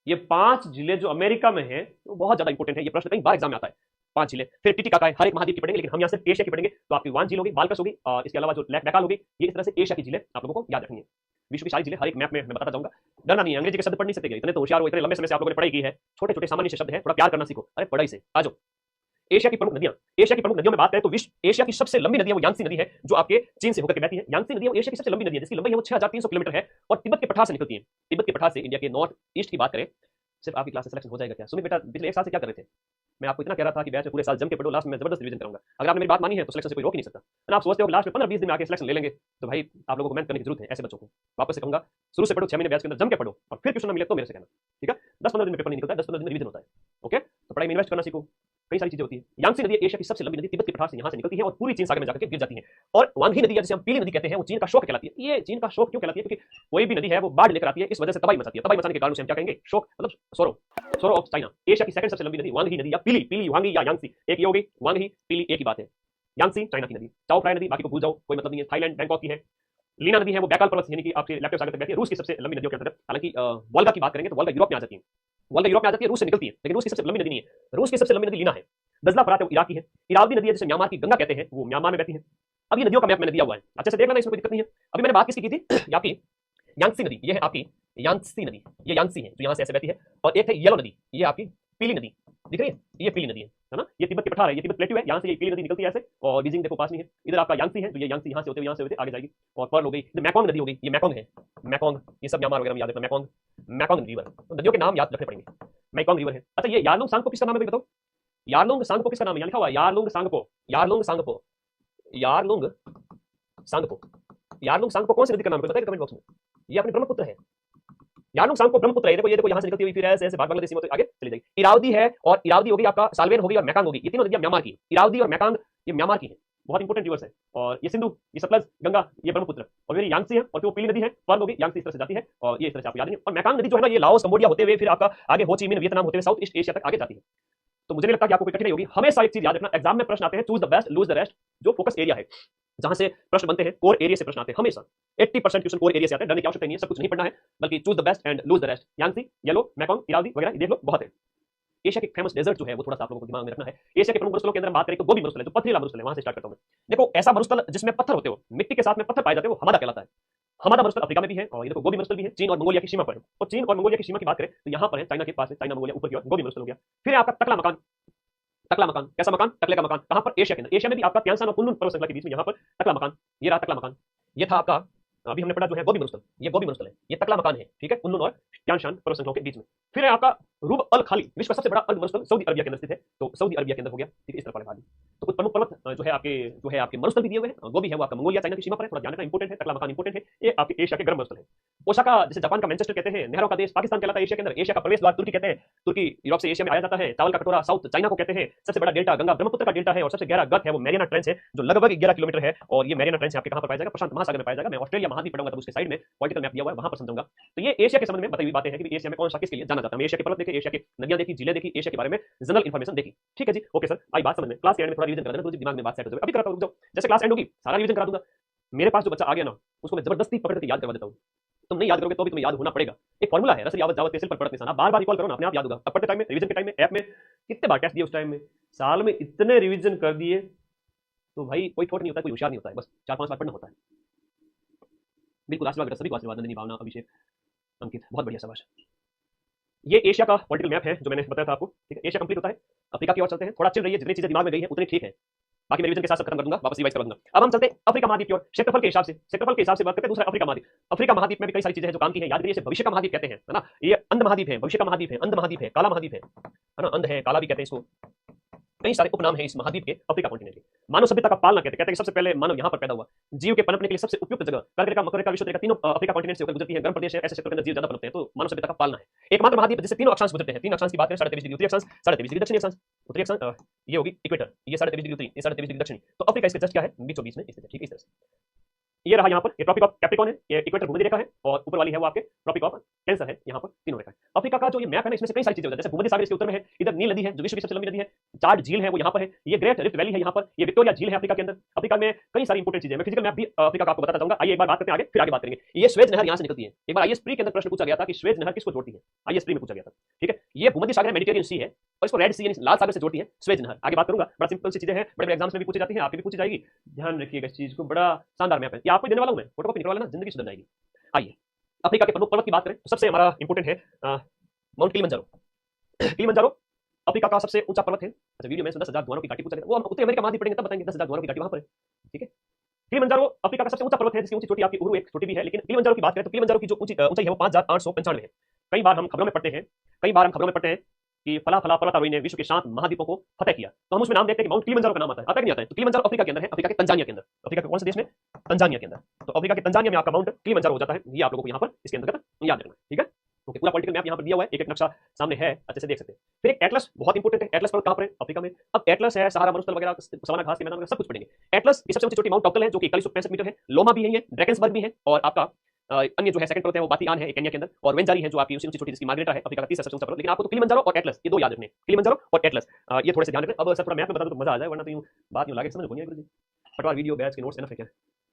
ये 5 जिले जो अमेरिका में है वो बहुत ज्यादा इंपोर्टेंट है, ये प्रश्न कई बार एग्जाम में आता है। 5 जिले, फिर टिटिकाका है, हर एक महाद्वीप की पढ़ेंगे, लेकिन हम यहाँ सिर्फ एशिया की पढ़ेंगे। तो आपकी वान झील होगी, बालकस होगी, और इसके अलावा जो लेक बैकाल होगी, ये इस तरह से एशिया की जिले आप लोगों को याद रखनी है। विश्व की सारी जिले हर एक मैप में मैं बताता जाऊंगा, डरना नहीं है। अंग्रेजी के शब्द पढ़ नहीं सकते, इतने तो होशियार हो, इतने लंबे समय से आप लोगों ने पढ़ाई की है, छोटे छोटे सामान्य से शब्द हैं, थोड़ा प्यार करना सीखो। अरे पढ़ाई से आ जाओ। एशिया की प्रमुख नदियां, एशिया की प्रमुख नदियों में बात करें तो विश्व एशिया की सबसे लंबी नदी है वो यांसी नदी है, जो आपके चीन से होकर के बहती है। यांसी नदी है वो एशिया की सबसे लंबी नदी है, जिसकी लंबाई है वो 6300 किलोमीटर है, और तिब्बत के पठार से निकलती है। तिब्बत के पठार से इंडिया के नॉर्थ ईस्ट की बात करें, सिर्फ आपकी क्लास से सिलेक्शन हो जाएगा क्या? सुमित बेटा पिछले 1 साल से क्या कर रहे थे? मैं आपको इतना कह रहा था कि बैच में पूरे साल जम के पढ़ो, लास्ट में जबरदस्त रिवीजन कराऊंगा। अगर आपने मेरी बात मानी है तो सिलेक्शन से कोई रोक ही नहीं सकता। अगर आप सोचते हो कि लास्ट में 15-20 दिन में आके सिलेक्शन ले लेंगे, तो भाई आप लोगों को मेहनत करने की जरूरत है। ऐसे बच्चों को वापस से कहूंगा, शुरू से पढ़ो, 6 महीने बैच के अंदर जम के पढ़ो, और फिर क्वेश्चन ना मिले तो मेरे से कहना, ठीक है। 10-15 दिन में पेपर नहीं निकलता है, 10-15 दिन में रिवीजन होता है, ओके। तो पढ़ाई में इन्वेस्ट करना सीखो, कई सारी चीजें होती है। यांसी नदी एशिया की सबसे लंबी नदी, तिब्बत के पठार से यहाँ से निकलती है और पूरी चीन सागर में जाकर गिर जाती है। और वांगी नदी जिसे हम पीली नदी कहते हैं, वो चीन का शोक कहलाती है। ये चीन का शोक क्यों कहलाती है? क्योंकि कोई भी नदी है वो बाढ़ लेकर आती है, इस वजह से तबाही मचाती है। तबाही मचाने के कारण उसे हम क्या कहेंगे? शोक, मतलब सोरो, सोरो ऑफ चाइना। एशिया की सेकंड सबसे लंबी नदी वांगी नदी या पीली, पीली वांगी या यांसी, एक ये होगी, वांगी पीली एक ही बात है। यांसी चाइना की नदी, चाओ फ्राई नदी बाकी को भूल जाओ, कोई मतलब नहीं है, थाईलैंड बैंकॉक की है। लीना नदी है वो बैकाल पर्वत यानी कि आपके लेफ्ट साइड तक बहती है, रूस की सबसे लंबी नदियों के अंदर। हालांकि वोल्गा की बात करेंगे तो वोल्गा यूरोप में आ जाती है, वोल्गा यूरोप में आ जाती है, रूस से निकलती है, लेकिन रूस की सबसे लंबी नदी नहीं है। रूस की सबसे लंबी नदी लीना है। दजला फरात है वो इराक की है। इरावदी नदी है जिसे म्यांमार की गंगा कहते हैं, वो म्यांमार में बहती है। अब ये नदियों का मैप मैंने दिया हुआ है, अच्छे से देख लेना, इसमें कोई दिक्कत नहीं है। अभी मैंने बात किसकी की थी? आपकी यांसी नदी, ये है आपकी यांसी नदी, ये यांसी है जो यहाँ से ऐसे बहती है। और एक है येलो नदी, ये आपकी पीली नदी, दिख रही है, ये पीली नदी है ना, ये तिब्बत के पठार है, ये तिब्बत प्लेट्यू है, यहाँ से ये पीली नदी निकलती है ऐसे, और बीजिंग देखो पास में है। इधर आपका यांसी है, तो ये यांसी यहाँ से होते आगे जाएगी, और पर्ल हो गई, इधर मैकोंग नदी हो गई, ये मैकोंग है, मैकोंग, ये सब म्यांमार वगैरह में याद रखना, मैकोंग, मैकोंग रिवर। तो नदियों के नाम याद रखने पड़ेंगे। मैकोंग रिवर है। अच्छा, ये यारलुंग सांगपो किसका नाम है बताओ? यारलुंग सांगपो किसका नाम है? लिखा हुआ है Yarlung Tsangpo, Yarlung Tsangpo, Yarlung Tsangpo, Yarlung Tsangpo कौन सी नदी का नाम है बताइए कमेंट बॉक्स में। ये अपनी ब्रह्मपुत्र है, यारलुंग सांगपो ब्रह्मपुत्र है। ये देखो यहाँ से निकलती हुई फिर ऐसे ऐसे बांग्लादेश सीमा आगे चली जाएगी। इरावदी है, और इरावदी होगी आपका साल्वेन होगी और मैकांग होगी, ये तीनों नदियां म्यांमार की। इरावदी और मैकांग ये म्यांमार की है, बहुत इंपोर्टेंट रिवर्स है। और ये सिंधु, ये सतलज, गंगा, ये ब्रह्मपुत्र, और मेरी यांसी है, और फिर वो पीली नदी है, पर्ल होगी, यांसी इस तरह से जाती है, और ये इस तरह से आपको याद नहीं। और मैकांग नदी जो है ना, ये लाओस कंबोडिया होते हुए फिर आपका आगे हो ची मिन वियतनाम होते हुए साउथ ईस्ट एशिया तक आगे जाती है। तो मुझे नहीं लगता कि आपको कोई कठिनाई होगी। हमेशा एक चीज याद रखना, एग्जाम में प्रश्न आते हैं choose the best loose the rest, जो फोकस एरिया है। जहां से प्रश्न बनते हैं कोर एरिया से प्रश्न आते हैं हमेशा। 80% क्वेश्चन कोर एरिया से आते हैं, डरने की आवश्यकता नहीं है, सब कुछ नहीं पढ़ना है, बल्कि choose the best and lose the rest. Yangtze, yellow, Mekong, Irrawaddy वगैरह देख लो, बहुत है। एशिया के फेमस डेजर्ट जो है वो थोड़ा सा आप लोगों को दिमाग में रखना है। एशिया के प्रमुख मरुस्थलों के अंदर बात करें तो गोबी मरुस्थल है, जो पथरीला मरुस्थल है, वहां से स्टार्ट करता हूं मैं। देखो, ऐसा मरुस्थल जिसमें पत्थर होते हो, मिट्टी के साथ में पत्थर पाए जाते हो, वो हमादा कहलाता है। हमादा मरुस्थल अफ्रीका में भी है, और ये देखो गोबी मरुस्थल भी है, चीन और मंगोलिया की सीमा पर है। और चीन और मंगोलिया की सीमा की बात करें तो यहाँ पर है, चाइना के पास है, चाइना मंगोलिया ऊपर की ओर गोबी मरुस्थल हो गया। फिर है आपका टकला मकान। टकला मकान कैसा मकान? टकले का मकान। कहां पर? एशिया के अंदर। एशिया में भी आपका त्यांसान और कुनलुन पर्वत श्रृंखला के बीच में यहाँ पर टकला मकान। ये रहा टकला मकान। ये था आपका अभी हमने पढ़ा जो है गोबी मरुस्थल, ये गोबी मरुस्थल है, ये टकला मकान है, ठीक है, कुनलुन और त्यांशान पर्वत श्रृंखलाओं के बीच में। फिर है आपका रूब अल खाली, विश्व का सबसे बड़ा अर्ध मरुस्थल सऊदी अरबिया के अंदर स्थित है, तो सऊदी अरबिया के अंदर हो गया, ठीक है, इस तरह वाले। तो कुछ प्रमुख पर्वत जो है आपके मरुस्थल भी दिए हुए हैं। गोबी है वो आपका मंगोलिया चाइना की सीमा पर है, थोड़ा ध्यान रखना इंपोर्टेंट है। टकला मकान इंपोर्टेंट है, ये आपके एशिया के गर्म मरुस्थल है। ओसाका, जिसे जापान का मैनचेस्टर कहते हैं, नहरों का देश पाकिस्तान कहलाता है एशिया के अंदर। एशिया का प्रवेश द्वार तुर्की कहते हैं, तुर्की यूरोप से एशिया में आया जाता है। चावल का कटोरा साउथ चाइना को कहते हैं। सबसे बड़ा डेल्टा गंगा ब्रह्मपुत्र का डेल्टा है, और सबसे गहरा गत है वो मैरियाना ट्रेंच है, जो लगभग 11 किलोमीटर है। और ये मैरियाना ट्रेंच आपके कहां पर पाया जाएगा? प्रशांत महासागर में पाया जाएगा। मैं ऑस्ट्रेलिया महाद्वीप पढ़ूंगा तब उसके साइड में पॉलिटिकल मैप दिया हुआ है, वहां पर समझाऊंगा। तो ये एशिया के संबंध में बताई हुई बातें हैं कि एशिया में कौन सा किसके लिए जाना जाता है। एशिया के पर्वत देखे, एशिया की नदियां देखी, झीलें देखी, एशिया के बारे में जनरल इन्फॉर्मेशन देखी, ठीक है जी, ओके सर, आई बात समझ में। क्लास के एंड में थोड़ा रिवीजन करा देना, तो दिमाग में बात सेट हो जाए। अभी कराता हूं, जैसे क्लास एंड होगी सारा रिवीजन करा दूंगा। मेरे पास जो बच्चा आ गया ना, उसको मैं जबरदस्ती पकड़ के याद करवा देता हूं। तुम नहीं याद करोगे तो भी तुम्हें याद होना पड़ेगा। एक फॉर्मूला है, रसल यावत जावत तेसिल पर पड़त निशान। आप बार-बार रिकॉल करो ना, अपने आप याद होगा। अब पढ़ते टाइम में, रिवीजन के टाइम में, ऐप में कितने बार टेस्ट दिए उस टाइम में, साल में इतने रिवीजन कर दिए, तो भाई कोई ठोट नहीं होता है, कोई होशियार नहीं होता है, बस 4-5 बार पढ़ना होता है। बिल्कुल, आशीर्वाद बेटा, सभी को आशीर्वाद, नंदिनी, भावना, अभिषेक, अंकित, बहुत बढ़िया, शाबाश। ये एशिया का पॉलिटिकल मैप है जो मैंने बताया था आपको, ठीक है। एशिया कंप्लीट होता है, अफ्रीका की ओर चलते हैं, थोड़ा चिल रही है, जितनी चीजें दिमाग में गई है उतनी ठीक है, बाकी मैं रिवीजन के साथ खत्म कर दूंगा, वापस रिवाइज कर दूंगा। अब हम चलते हैं अफ्रीका महाद्वीप की ओर, क्षेत्रफल के हिसाब से, बात करते हैं। दूसरा अफ्रीका महाद्वीप। अफ्रीका महाद्वीप में भी कई सारी चीजें हैं जो काम की है, याद करिए। इसे भविष्य का महाद्वीप कहते हैं, है ना। ये अंध महाद्वीप है, भविष्य का महाद्वीप है, अंध महाद्वीप है, काला महाद्वीप है ना, अंध है, काला भी कहते हैं इसको। कई सारे उपनाम है इस महाद्वीप के, अफ्रीका कॉन्टिनेंट के। मानव सभ्यता का पालना कहते हैं कि सबसे पहले मानव यहाँ पर पैदा हुआ। जीव के पनपने के लिए सबसे उपयुक्त जगह कर्क, मकर, विषुवत तीनों अफ्रीका कॉन्टिनेंट से होकर गुजरती है। गर्म प्रदेश है, ऐसे क्षेत्रों के अंदर जीव ज्यादा पनपते हैं, तो मानव सभ्यता का पालना है। एकमात्र महाद्वीप जिससे तीनों अक्षांश गुजरते हैं। तीन अक्षांश की बात करें, 23.5 डिग्री उत्तरी अक्षांश, 23.5 डिग्री दक्षिणी अक्षांश। उत्तरी अक्षांश ये होगी इक्वेटर, ये 23.5 डिग्री उत्तरी, ये 23.5 डिग्री दक्षिणी। तो अफ्रीका इसके जस्ट क्या है, बीचों बीच में स्थित है, ठीक है, इस तरह से। ये रहा यहाँ पर, ये ट्रॉपिक ऑफ कैप्रिकॉर्न है, ये इक्वेटर भूमध्य रेखा है, और ऊपर वाली है वो आपके ट्रॉपिक ऑफ कैंसर है, यहाँ पर तीनों रेखा है। अफ्रीका का जो ये मैप है ना, इसमें से कई सारी चीजें होती है, जैसे भूमध्य सागर इसके उत्तर में है, इधर नील नदी है जो विश्व की सबसे लंबी नदी है, चार्ट झील है वो यहाँ पर है, ये ग्रेट रिफ्ट वैली है यहाँ पर, ये विक्टोरिया झील है अफ्रीका के अंदर। अफ्रीका में कई सारी इंपोर्टेंट चीजें, मैं फिजिकल मैप भी अफ्रीका का आपको बताता जाऊंगा। आइए एक बार बात करते हैं आगे, फिर आगे बात करेंगे। ये स्वेज नहर यहाँ से निकलती है। एक बार आईएएस प्री के अंदर प्रश्न पूछा गया था कि स्वेज नहर किसको जोड़ती है, आईएएस प्री में पूछा गया था, ठीक है। ये भूमध्य सागर है, मेडिटेरियन सी है, और इसको रेड सी यानी लाल सागर से जोड़ती है स्वेज नहर। आगे बात करूंगा, बड़ा सिंपल सी चीजें हैं, बड़े एग्जाम्स में भी पूछी जाती है, आपके भी पूछी जाएगी, ध्यान रखिएगा इस चीज को। बड़ा शानदार मैप है, ये आपको देने वाला हूं मैं, फोटोकॉपी निकलवा लेना, जिंदगी सुधर जाएगी। आइए अफ्रीका के प्रमुख पर्वत की बात करें तो सबसे हमारा इंपोर्टेंट है माउंट किलिमंजारो। किलिमंजारो अफ्रीका का सबसे ऊंचा पर्वत है। अच्छा, वीडियो में 10,000 धुआंों की घाटी पूछा गया, वो हम उत्तरी अमेरिका महाद्वीप पढ़ेंगे तब बताएंगे। 10,000 धुआंों की घाटी वहां पर है, ठीक है। किलिमंजारो अफ्रीका का सबसे ऊंचा पर्वत है, जिसकी ऊंची चोटी आपकी उरू एक चोटी भी है। लेकिन किलिमंजारो की बात करें तो किलिमंजारो की जो ऊंचाई है वो 5,895 है। कई बार हम खबरों में पढ़ते हैं कि फला फला पर्वतारोही ने विश्व के 7 महाद्वीपों को फतह किया, तो हम उसमें नाम देखते हैं कि माउंट किलिमंजारो का नाम आता है, नहीं आता है। तो किलिमंजारो अफ्रीका के अंदर है, अफ्रीका के तंजानिया के अंदर। अफ्रीका के कौन से देश में? तंजानिया के अंदर। तो अफ्रीका के तंजानिया में आपका माउंट किलिमंजारो हो जाता है। ये आप लोगों को यहाँ पर इसके अंतर्गत याद रखना, ठीक है। ओके, पूरा पॉलिटिकल मैप यहाँ पर दिया हुआ है, एक एक नक्शा सामने है, अच्छे से देख सकते हैं। फिर एक एटलस बहुत इंपोर्टेंट है। एटलस पर्वत कहाँ पर है? अफ्रीका में। अब एटलस है, सहारा मरुस्थल वगैरह, सवाना घास के मैदान वगैरह सब कुछ पढ़ेंगे। एटलस की सबसे ऊंची चोटी माउंट टॉपटल है, जो कि 4165 मीटर है। लोमा भी है, ड्रैकन्सबर्ग भी है, और आपका अन्य जो है सेकंड पर्वत है वो बातियान है केन्या के अंदर, और वेंजारी है जो आपकी ऊंची चोटी जिसकी मार्गरेटा है, अफ्रीका का तीसरा सबसे ऊंचा पर्वत। लेकिन आपको तो किलिमंजारो और एटलस ये दो याद रखने, किलिमंजारो और एटलस, ये थोड़े से ध्यान रखना। अब सर थोड़ा मैप में बता दो तो मजा आ जाए, वरना तो यूं बात यूं लागे समझ नहीं गुरुजी। पटवार वीडियो बैच के नोट्स एनफ है क्या?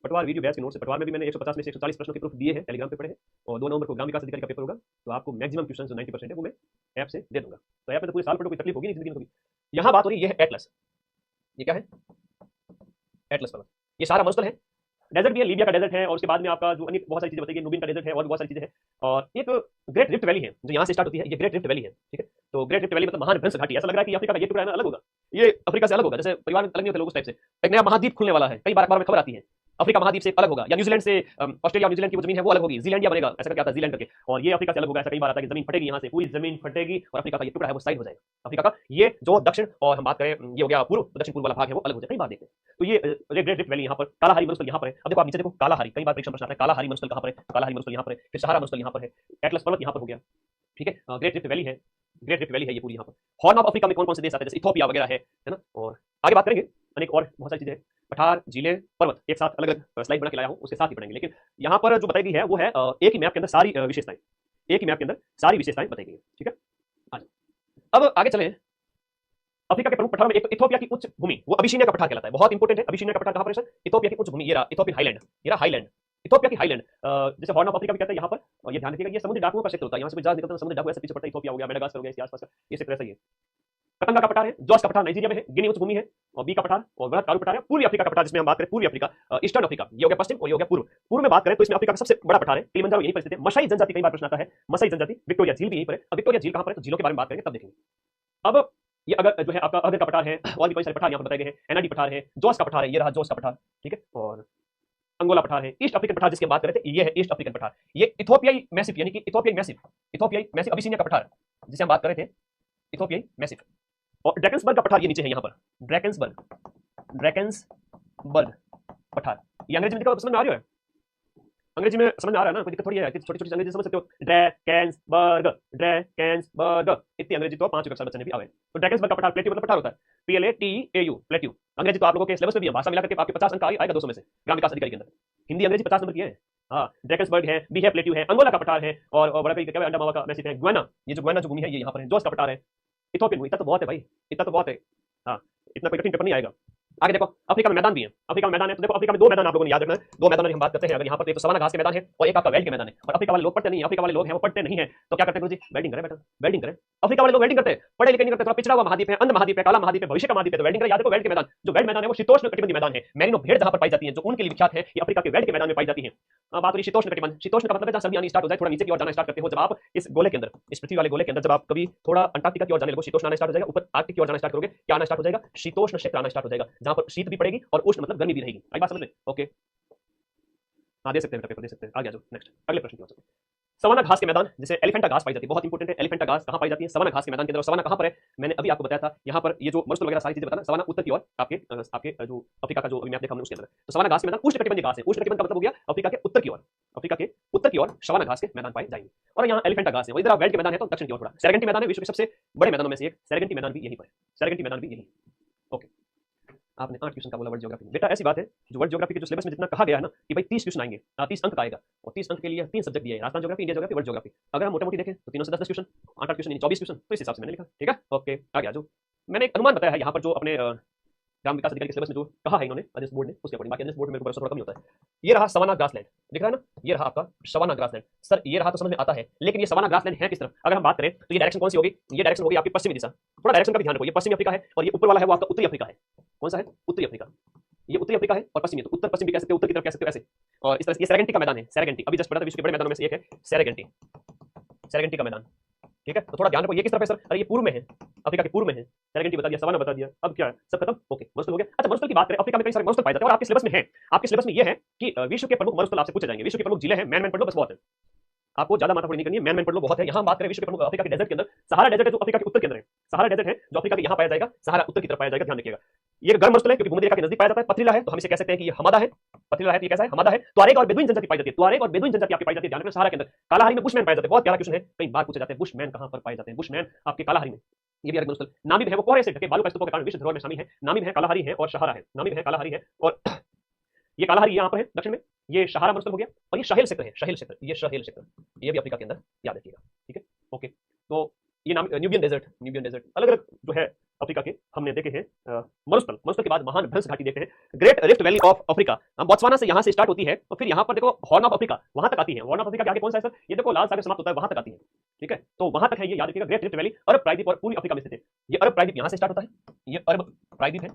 पटवार वीडियो बैच के नोट्स, पटवार में भी मैंने 150 में से 140 प्रश्नों के प्रूफ दिए हैं, टेलीग्राम पे पढ़े हैं। और 2 नवंबर को ग्राम विकास अधिकारी का पेपर होगा, तो आपको मैक्सिमम क्वेश्चन जो 90% है वो मैं ऐप से दे दूंगा। तो ऐप में तो पूरे साल पढ़ो, कोई तकलीफ होगी नहीं जिंदगी में कभी। यहाँ बात हो रही है, ये है एटलस। ये क्या है? एटलस पर्वत। ये सारा मरुस्थल है, डेजर्ट भी है, लीबिया का डेजर्ट है, और उसके बाद में आपका जो अन्य बहुत सारी चीजें बताइए, नूबियन का डेजर्ट है, और बहुत सारी चीजें हैं। और एक ग्रेट रिफ्ट वैली है जो यहाँ से स्टार्ट होती है, ये ग्रेट रिफ्ट वैली है, ठीक है। तो ग्रेट रिफ्ट वैली मतलब महान भ्रंश घाटी। ऐसा लग रहा है कि अफ्रीका का ये टुकड़ा है ना अलग होगा, ये अफ्रीका से अलग होगा, जैसे परिवार अलग नहीं होते लोग उस टाइप से। एक नया महाद्वीप खुलने वाला है, कई बार अखबार में खबर आती है, अफ्रीका महाद्वीप से अलग होगा, या न्यूजीलैंड से ऑस्ट्रेलिया और न्यूजीलैंड की वो जमीन है वो अलग होगी, जीलैंडिया बनेगा, ऐसा करके आता है जीलैंड करके, और ये अफ्रीका से अलग होगा। ऐसा कई बार आता है कि जमीन फटेगी, यहाँ से पूरी जमीन फटेगी और अफ्रीका का ये टुकड़ा है वो साइड हो जाएगा। अफ्रीका का ये जो दक्षिण, और हम बात करें ये हो गया पूर्व, दक्षिण पूर्व वाला भाग है वो अलग हो जाएगा। कई बार देखते हैं। तो ये ग्रेट रिफ्ट वैली यहाँ पर, कालाहारी मरुस्थल यहाँ पर है। अब देखो आप नीचे देखो, कालाहारी, कई बार परीक्षा में प्रश्न आता है कालाहारी मरुस्थल कहाँ पर है, कालाहारी मरुस्थल यहाँ पर है, फिर सहारा मरुस्थल यहाँ पर है, एटलस पर्वत यहाँ पर हो गया, ठीक है। ग्रेट रिफ्ट वैली है, ग्रेट रिफ्ट वैली है ये पूरी यहाँ पर। हॉर्न ऑफ अफ्रीका में कौन कौन से देश आते हैं, जैसे इथोपिया वगैरह है ना। और आगे बात करेंगे, अनेक और बहुत सारी चीजें, पठार, झीलें, पर्वत, एक साथ अलग अलग स्लाइड बना के लाया हूँ, उसके साथ ही पढ़ेंगे। लेकिन यहाँ पर जो बताई गई है वो है एक ही मैप के अंदर सारी विशेषताएं, एक ही मैप के अंदर सारी विशेषताएं बताई गई है, ठीक है। अब आगे चलें। अफ्रीका के प्रमुख पठारों में एक तो इथियोपिया की उच्च भूमि, वो अबिसिनिया का पठार कहलाता है, बहुत इंपॉर्टेंट है। अबिसिनिया का पठार कहां पर है सर? इथियोपिया की उच्च भूमि, ये रहा इथियोपियन हाईलैंड, ये रहा हाईलैंड, इथियोपिया की हाईलैंड, जैसे हॉर्न ऑफ अफ्रीका भी कहते हैं यहाँ पर। और ये ध्यान रखिएगा, ये समुद्री डाकुओं का क्षेत्र होता है, यहाँ से कोई जहाज निकलता है समुद्री डाकू ऐसे पीछे पड़ता है, इथियोपिया हो गया, मेडागास्कर हो गया, इसके आसपास का ये क्षेत्र ऐसा ही है। कतंगा का पठार है, जॉस का पठार नाइजीरिया में है, गिनी उच्च भूमि है, और बी का पठार और वृहद कारू पठार है। पूर्वी अफ्रीका का पठार जिसमें हम बात करें, पूर्वी अफ्रीका, ईस्टर्न अफ्रीका, ये हो गया पश्चिम और ये हो गया पूर्व। पूर्व में बात करें तो इसमें अफ्रीका का सबसे बड़ा पठार है किलिमंजारो, यही पर स्थित है। मसाई जनजाति, कई बार प्रश्न आता है, मसाई जनजाति, विक्टोरिया झील भी यहीं पर है। अब विक्टोरिया झील कहां पर है, तो झीलों के बारे में बात करेंगे तब देखेंगे। अब ये अगर जो है आपका अगर का पठार है, और भी कई सारे पठार यहाँ पर बताए गए हैं, एनाडी पठार है, जॉस का पठार है, ये रहा जॉस का पठार, ठीक है, और अंगोला पठार है। ईस्ट अफ्रीकन पठार जिसकी बात कर रहे थे, ये है ईस्ट अफ्रीकन पठार, ये इथियोपियाई मैसिव, यानी कि इथियोपियाई मैसिव अबिसिनिया का पठार जिसे हम बात कर रहे थे, इथियोपियाई मैसिव। और ड्रैकेंसबर्ग का पठार ये नीचे है, यहाँ पर ड्रैकेंसबर्ग पठार, ये अंग्रेजी में लिखा समझ में आ रही है, अंग्रेजी में समझ में आ रहा है ना, कोई दिक्कत थोड़ी है, छोटी छोटी अंग्रेजी समझ सकते हो। ड्रैकेंसबर्ग, इतनी अंग्रेजी तो 5 कक्षा बच्चे ने भी आवे। तो ड्रैकेंसबर्ग का पठार, प्लेट्यू मतलब पठार होता है, PLATEAU, प्लेट्यू। अंग्रेजी तो आप लोगों के सिलेबस में भी है, भाषा मिला करके आपके 50 अंक आएगा 200 में से ग्राम विकास अधिकारी के अंदर। हिंदी अंग्रेजी 50 नंबर की है। हाँ, ड्रैकेंसबर्ग है, बी है, प्लेट्यू है, अंगोला का पठार है, और बड़ा क्या अंडा मावा का मैसिव है, ग्वाना, ये जो ग्वाना जो भूमि है ये यहाँ पर है, जॉस का पठार है, इथियोपियन भूमि। इतना तो बहुत है भाई, इतना तो बहुत है। हाँ, इतना कोई कठिन पेपर नहीं आएगा। आगे देखो, अफ्रीका में मैदान भी है, अफ्रीका में मैदान है, तो देखो अफ्रीका में 2 मैदान आप लोगों ने याद रखना है। 2 मैदानों की हम बात करते हैं, अगर यहाँ पर एक तो सवाना घास के मैदान है और एक आपका वेल्ड के मैदान है। और अफ्रीका वाले लोग पढ़ते नहीं है, अफ्रीका वाले लोग हैं वो पढ़ते नहीं है, तो क्या करते हैं गुरुजी, वेल्डिंग करें बेटा, वेल्डिंग करें। अफ्रीका वाले लोग वेल्डिंग करते हैं, पढ़े लिखे नहीं करते, थोड़ा पिछड़ा हुआ महाद्वीप है, अंध महाद्वीप है, काला महाद्वीप है, भविष्य का महाद्वीप है, तो वेल्डिंग करें। याद रखो वेल्ड के मैदान, जो वेल्ड मैदान है वो शीतोष्ण कटिबंधीय मैदान है, मेरिनो भेड़ जहां पर पाई जाती है, जो उनके लिए विख्यात है, ये अफ्रीका के वेल्ड के मैदान में पाई जाती है। बात हुई शीतोष्ण कटिबंध, शीतोष्ण का मतलब है जहां सर्दी आनी स्टार्ट हो जाए, थोड़ा नीचे की ओर जाना स्टार्ट करते हो, जब आप इस गोले के अंदर, इस पृथ्वी वाले गोले के अंदर जब आप कभी थोड़ा अंटार्कटिका की ओर जाने लगो, शीतोष्ण आना स्टार्ट हो जाएगा, ऊपर आर्कटिक की ओर जाना स्टार्ट करोगे, क्या आना स्टार्ट हो जाएगा, शीतोष्ण क्षेत्र आना स्टार्ट हो जाएगा, जहां पर शीत भी पड़ेगी और उष्ण मतलब गर्मी भी रहेगी। आई बात समझ में? ओके, हाँ दे सकते हैं पेपर, दे सकते हैं। आगे आ जाओ, नेक्स्ट अगले प्रश्न की ओर। सवाना घास के मैदान जिसे एलिफेंटा घास पाई जाती है, बहुत इंपॉर्टेंट है, एलिफेंटा घास कहां पाई जाती है, सवाना घास के मैदान के अंदर। सवाना कहां पर है, मैंने अभी आपको बताया था, यहाँ पर ये जो मरुस्थल वगैरह सारी चीजें बताना, सवाना उत्तर की ओर आपके जो अफ्रीका का जो अभी मैप देखा हमने उसके अंदर। तो सवाना घास के मैदान उष्णकटिबंधीय घास है, उष्णकटिबंध का मतलब हो गया अफ्रीका के उत्तर की ओर, अफ्रीका के उत्तर की ओर सवाना घास के मैदान पाए जाएंगे। और यहाँ एलिफेंटा घास है, इधर वेल्ड के मैदान है तो दक्षिण की ओर थोड़ा सेरेगेंटी मैदान है, विश्व के सबसे बड़े मैदानों में से एक, सेरेगेंटी मैदान भी यहीं पर है, सेरेगेंटी मैदान भी यहीं। ओके, आपने 8 क्वेश्चन का बोला वर्ल्ड ज्योग्राफी में। बेटा ऐसी बात है, जो वर्ल्ड ज्योग्राफी के जो सिलेबस में जितना कहा गया है ना कि भाई 30 क्वेश्चन आएंगे, 30 अंक का आएगा, और 30 अंक के लिए 3 सब्जेक्ट दिए हैं, Rajasthan geography, India geography, world geography. अगर हम मोटा-मोटी देखें तो तीनों से 10 क्वेश्चन, 8 क्वेश्चन यानी 24 क्वेश्चन, तो इस हिसाब से मैंने लिखा, ठीक है। ओके, आगे आ जाओ। मैंने एक अनुमान बताया है यहाँ पर जो अपने ग्राम विकास अधिकारी के सिलेबस में जो कहा है इन्होंने अजेंस बोर्ड ने, उसके अकॉर्डिंग, बाकी अजेंस बोर्ड में मेरे को थोड़ा कम ही होता है। ये रहा सवाना ग्रासलैंड, दिख रहा है ना, ये रहा आपका सवाना ग्रासलैंड। सर ये रहा तो समझ में आता है, लेकिन ये सवाना ग्रासलैंड है किस तरफ? अगर हम बात करें तो ये डायरेक्शन कौन सी होगी, ये डायरेक्शन होगी आपकी पश्चिमी दिशा। थोड़ा डायरेक्शन का भी ध्यान रखो, ये पश्चिमी अफ्रीका है और ये ऊपर वाला है वो आपका उत्तरी अफ्रीका है। कौन सा है? उत्तरी अफ्रीका। ये उत्तरी अफ्रीका है और पश्चिमी, तो उत्तर पश्चिम भी कह सकते हो, उत्तर की तरफ कह सकते हो ऐसे। और इस तरह से ये सेरेगेंटी का मैदान है, सेरेगेंटी अभी जस्ट पढ़ा था, विश्व के बड़े मैदानों में से एक है सेरेगेंटी, सेरेगेंटी का मैदान, ठीक है। तो थोड़ा ध्यान रखो, ये किस तरफ है सर? अरे ये पूर्व में है, अफ्रीका के पूर्व में है, सेरेगेंटी बता दिया, सवाना बता दिया, अब क्या है, सब खत्म। ओके, मरुस्थल हो गया। अच्छा, मरुस्थल की बात करें, अफ्रीका में कई सारे मरुस्थल पाए जाते हैं और आपके सिलेबस में है, आपके सिलेबस में ये है कि विश्व के प्रमुख मरुस्थल आपसे पूछे जाएंगे, विश्व के प्रमुख जिले हैं, मैन पढ़ लो बस बहुत है, आपको ज्यादा माथा नहीं करनी है, मैन पढ़ लो बहुत है। यहाँ बात करें विश्व के प्रमुख अफ्रीका के डेजर्ट के अंदर, सहारा डेजर्ट है जो अफ्रीका के उत्तर के अंदर है, सहारा डेजर्ट है जो अफ्रीका के यहाँ पाया जाएगा, सहारा उत्तर की तरफ पाया जाएगा, ध्यान रखिएगा। ये गर्म मरुस्थल है क्योंकि भूमध्य रेखा के नजदीक पाया जाता है। पथरीला है तो हम इसे कह सकते हैं कि ये हमादा है, पथरीला है तो ये कैसा है, हमादा है। त्वारेग और बेदुइन जनजाति पाई जाती है, त्वारेग और बेदुइन जनजाति आपकी पाई जाती है, ध्यान रखना। सहारा के अंदर कालाहारी में बुशमैन पाए जाते हैं, बहुत प्यारा क्वेश्चन है, कई बार पूछे जाते हैं, बुशमैन कहां पर पाए जाते हैं, बुशमैन आपके कालाहारी में। ये भी अरब मरुस्थल। नामीब है वो कोहरे से ढके बालू का स्तूपों के कारण विश्व धरोहर में शामिल है, नामीब है, कालाहारी है और सहारा है, नामीब है, कालाहारी है और ये कालाहारी यहाँ पर है दक्षिण में, ये सहारा मरुस्थल हो गया। और ये साहेल क्षेत्र है, साहेल क्षेत्र, ये साहेल क्षेत्र, ये भी अफ्रीका के अंदर, याद रखिएगा, ठीक है। ओके, तो ये नाम न्यूबियन डेजर्ट, न्यूबियन डेजर्ट अलग अलग जो है अफ्रीका के हमने देखे हैं। मरुस्थल, मरुस्थल के बाद महान भ्रंश घाटी देखते हैं, great rift valley of Africa, Botswana से यहाँ से स्टार्ट होती है और फिर यहाँ पर देखो हॉर्न ऑफ अफ्रीका वहां तक आती है। हॉर्न ऑफ अफ्रीका के आगे कौन सा है सर? ये देखो लाल सागर समाप्त होता है, वहां तक आती है, ठीक है। तो वहां तक है, ये याद रखिएगा, ग्रेट रिफ्ट वैली अरब प्रायद्वीप और पूर्वी अफ्रीका में स्थित है। ये अरब प्रायद्वीप यहाँ से स्टार्ट होता है, ये अरब प्रायद्वीप है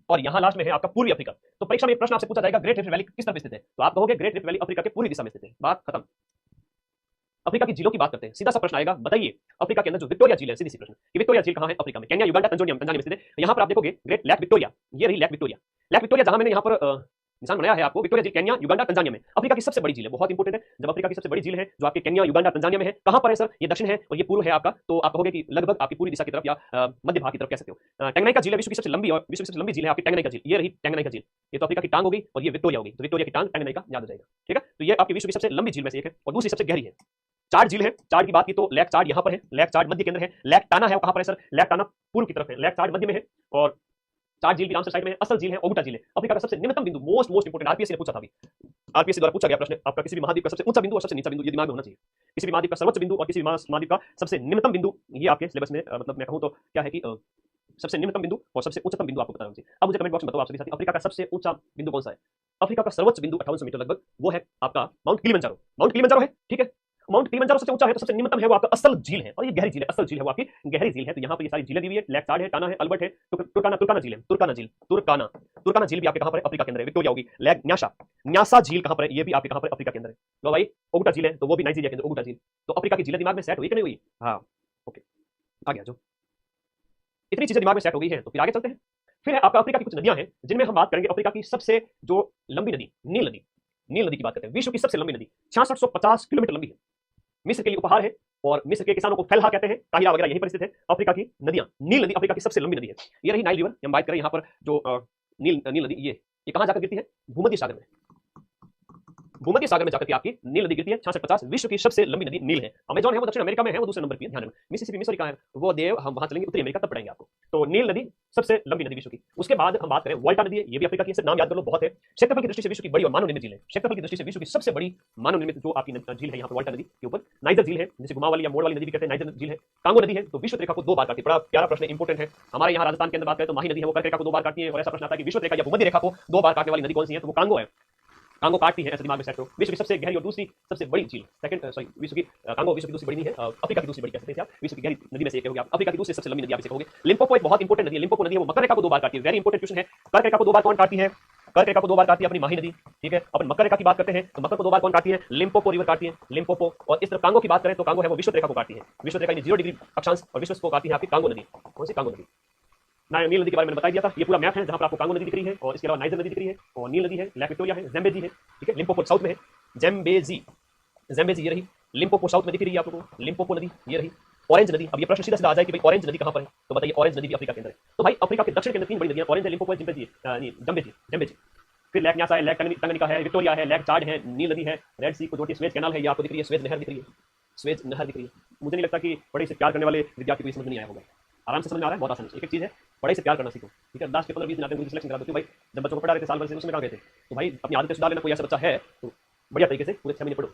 और यहाँ लास्ट में है आपका पूर्वी अफ्रीका। तो परीक्षा में प्रश्न आपसे पूछा जाएगा ग्रेट रिफ्ट वैली किस तरफ स्थित है, तो आप कहोगे ग्रेट रिफ्ट वैली अफ्रीका के पूर्वी दिशा में स्थित है, बात खत्म। अफ्रीका की झीलों की बात करते हैं, सीधा सा प्रश्न आएगा, बताइए अफ्रीका के अंदर जो विक्टोरिया झील है, सीधी सी प्रश्न कि विक्टोरिया झील कहां है अफ्रीका में? केन्या, युगांडा, तंजानिया में स्थित है। यहां पर आप देखोगे ग्रेट लेक विक्टोरिया, ये रही लेक विक्टोरिया। लेक विक्टोरिया जहां मैंने यहां पर निशान बनाया है आपको, विक्टोरिया झील केन्या, युगांडा, तंजानिया में अफ्रीका की सबसे बड़ी झील है, बहुत इंपॉर्टेंट है। जब अफ्रीका की सबसे बड़ी झील है जो आपके केन्या, युगांडा, तंजानिया में है, कहां पर है सर? ये दक्षिण है और ये पूर्व है आपका। तो आप कहोगे कि लगभग आपकी पूरी दिशा की तरफ या मध्य भाग की तरफ कह सकते हो। टंगनाइका झील है विश्व की सबसे लंबी और विश्व की सबसे लंबी झील है आपकी टंगनाइका झील, ये रही टंगनाइका झील। ये तो अफ्रीका की टांग होगी और ये विक्टोरिया होगी, तो विक्टोरिया की टांग टंगनाइका याद हो जाएगा, ठीक है। तो ये आपकी विश्व की सबसे लंबी झील में से एक है और दूसरी सबसे गहरी है। चार झील है, चार की बात की तो लेक चार्ड यहाँ पर है, लेक चार्ड मध्य केंद्र है। लेक टाना है वो कहां पर है सर? लेक टाना पूर्व की तरफ है, लेक चार्ड मध्य में है और चार झील भी रामसर साइड में है। असल झील है ओगुटा झील है, अफ्रीका का सबसे निम्नतम बिंदु, मोस्ट इंपोर्टेंट, आरपीएससी ने पूछा था अभी, आरपीएससी द्वारा पूछा गया प्रश्न, आपका किसी भी महाद्वीप का सबसे ऊंचा बिंदु और सबसे नीचा बिंदु ये दिमाग में होना चाहिए। किसी भी महाद्वीप का सर्वोच्च बिंदु और किसी भी महाद्वीप का सबसे निम्नतम बिंदु, ये आपके सिलेबस में मतलब मैं कहूं तो क्या है कि सबसे निम्नतम बिंदु और सबसे उच्चतम बिंदु आपको बताना चाहिए। अब मुझे कमेंट बॉक्स में बताओ आप सभी साथी, अफ्रीका का सबसे ऊंचा बिंदु कौन सा है? अफ्रीका का सर्वोच्च बिंदु 5800 मीटर लगभग, वो है आपका माउंट किलिमंजारो। माउंट किलिमंजारो है, ठीक है। माउंट किलिमंजारो सबसे ऊंचा है, तो सबसे निम्नतम है वो आपका असल झील है, और ये गहरी झील है, असल झील है वो आपकी गहरी झील है। तो यहाँ पर ये सारी झीलें दी हुई है, लैक चार्ड है, टाना है, अल्बर्ट है, तुर्काना, तुर्काना झील है, तुर्काना झील, तुर्काना, तुर्काना झील भी आपके कहां पर है? अफ्रीका के अंदर है। विक्टोरिया होगी, लैक न्यासा, न्यासा झील कहां पर है? ये भी आपके कहां पर? अफ्रीका के अंदर है। लो भाई, ओगुटा झील है, तो वो भी नाइजीरिया के अंदर, ओगुटा झील। तो अफ्रीका की झीलें दिमाग में सेट हुई कि नहीं हुई? हाँ, ओके, आ गया जो इतनी चीजें दिमाग में सेट हो गई है, तो फिर आगे चलते हैं। फिर है आपका अफ्रीका की कुछ नदियां हैं, जिनमें हम बात करेंगे अफ्रीका की सबसे जो लंबी नदी, नील नदी। नील नदी की बात करते हैं, विश्व की सबसे लंबी नदी 6650 किलोमीटर लंबी है, मिस्र के लिए उपहार है, और मिस्र के किसानों को फैलहा कहते हैं, काहिरा वगैरह यही पर स्थित है। अफ्रीका की नदियां, नील नदी अफ्रीका की सबसे लंबी नदी है। ये रही नाइल रिवर, हम बात करें यहाँ पर जो नील नील नदी, ये कहाँ जाकर गिरती है? भूमध्य सागर में, भूमध्य सागर में जाकर के आपकी नील नदी गिरती है। 6650, विश्व की सबसे लंबी नदी नील है। अमेजॉन है वो दक्षिण अमेरिका में है, वो दूसरे नंबर पर है, ध्यान रखना। मिसिसिपी मिसौरी कहाँ है? वो देव, हम वहां चलेंगे उत्तरी अमेरिका, तब पढ़ेंगे आपको। तो नील नदी सबसे लंबी नदी विश्व की। उसके बाद हम बात करें वोल्टा नदी है, ये भी अफ्रीका की, नाम याद कर लो, बहुत है। क्षेत्रफल की दृष्टि से विश्व की बड़ी और मानव निर्मित झील है। क्षेत्रफल की दृष्टि से विश्व की सबसे बड़ी मानव निर्मित जो आपकी झील है यहाँ पर वोल्टा नदी के ऊपर। नाइजर झील है, जिसे घुमाव वाली या मोड़ वाली नदी भी कहते हैं, नाइजर झील है। कांगो नदी है, तो विश्व रेखा को 2 बार काटती है। बड़ा प्यारा प्रश्न, इंपोर्टेंट है। हमारे यहाँ राजस्थान के अंदर बात करें तो माही नदी है, वो कर्क रेखा को 2 बार काटती है, और ऐसा प्रश्न आता है कि विश्व रेखा या भूमध्य रेखा को 2 बार काटने वाली नदी कौन सी है? तो वो कांगो है, कांगो काटती है, ऐसे दिमाग में सेट करो। विश्व की सबसे गहरी और दूसरी सबसे बड़ी झील, सेकंड सॉरी, विश्व की कांगो विश्व की दूसरी बड़ी नहीं है, अफ्रीका की दूसरी बड़ी कह सकते हैं आप। विश्व की गहरी नदी में से एक होगी आप, अफ्रीका की दूसरी सबसे लंबी नदी आप इसे कहोगे। लिम्पोपो एक बहुत इंपोर्टेंट नदी है, लिम्पोपो नदी है, वो मकर रेखा को 2 बार काटती है। वेरी इंपोर्टेंट क्वेश्चन है, कर्क रेखा को 2 बार कौन काटती है? कर्क रेखा को 2 बार काटती है अपनी माही नदी, ठीक है। अपन मकर रेखा की बात करते हैं तो मकर को 2 बार कौन काटती है? लिम्पोपो रिवर काटती है, लिम्पोपो। और इस तरफ कांगो की बात करें तो कांगो है वो विश्व रेखा को काटती है, विश्व रेखा 0 डिग्री अक्षांश, और विश्व को काटती है आपकी कांगो नदी। कौन सी? कांगो नदी। नील नदी के बारे में बता दिया था, ये पूरा मैप है जहां पर आपको कांगो नदी दिख रही है, और इसके अलावा नाइजर नदी दिख रही है, और नील नदी है, लेक विक्टोरिया है, ज़ैम्बेजी है, ठीक है। लिम्पोपो साउथ में है, ज़ैम्बेजी, ज़ैम्बेजी ये रही। लिम्पोपो साउथ में दिख रही है आप लोगों को, लिम्पोपो नदी ये रही। ऑरेंज नदी, अब ये प्रश्न सीधा सीधा आ जाए कि भाई ऑरेंज नदी कहां पर है, तो बताइए ऑरेंज नदी भी अफ्रीका के अंदर है। तो भाई अफ्रीका के दक्षिण के अंदर 3 बड़ी नदियां, ऑरेंज है, लिम्पोपो है, ज़ैम्बेजी। फिर लेक न्यासा है, लेक टंगनिका है, विक्टोरिया है, लेक चाड है, नील नदी है, रेड सी को जोड़ती है, स्वेज कैनाल है, ये आपको दिख रही है, स्वेज नहर दिख रही है, स्वेज नहर दिख रही है। मुझे नहीं लगता कि बड़े से प्यार करने वाले विद्यार्थी को ये समझ नहीं आया होगा, आराम से समझ में आ रहा है, बहुत आसान है। एक चीज है, पढ़ाई से प्यार करना सीखो, ठीक है। लास्ट के 15-20 दिन आते हैं, सिलेक्शन करा दो भाई, जब बच्चों को पढ़ा रहे थे साल भर से, उसमें कहाँ गए थे? तो भाई अपनी आदतें सुधार लेना, कोई ऐसा बच्चा है तो बढ़िया तरीके से पूरे 6 महीने पढ़ो।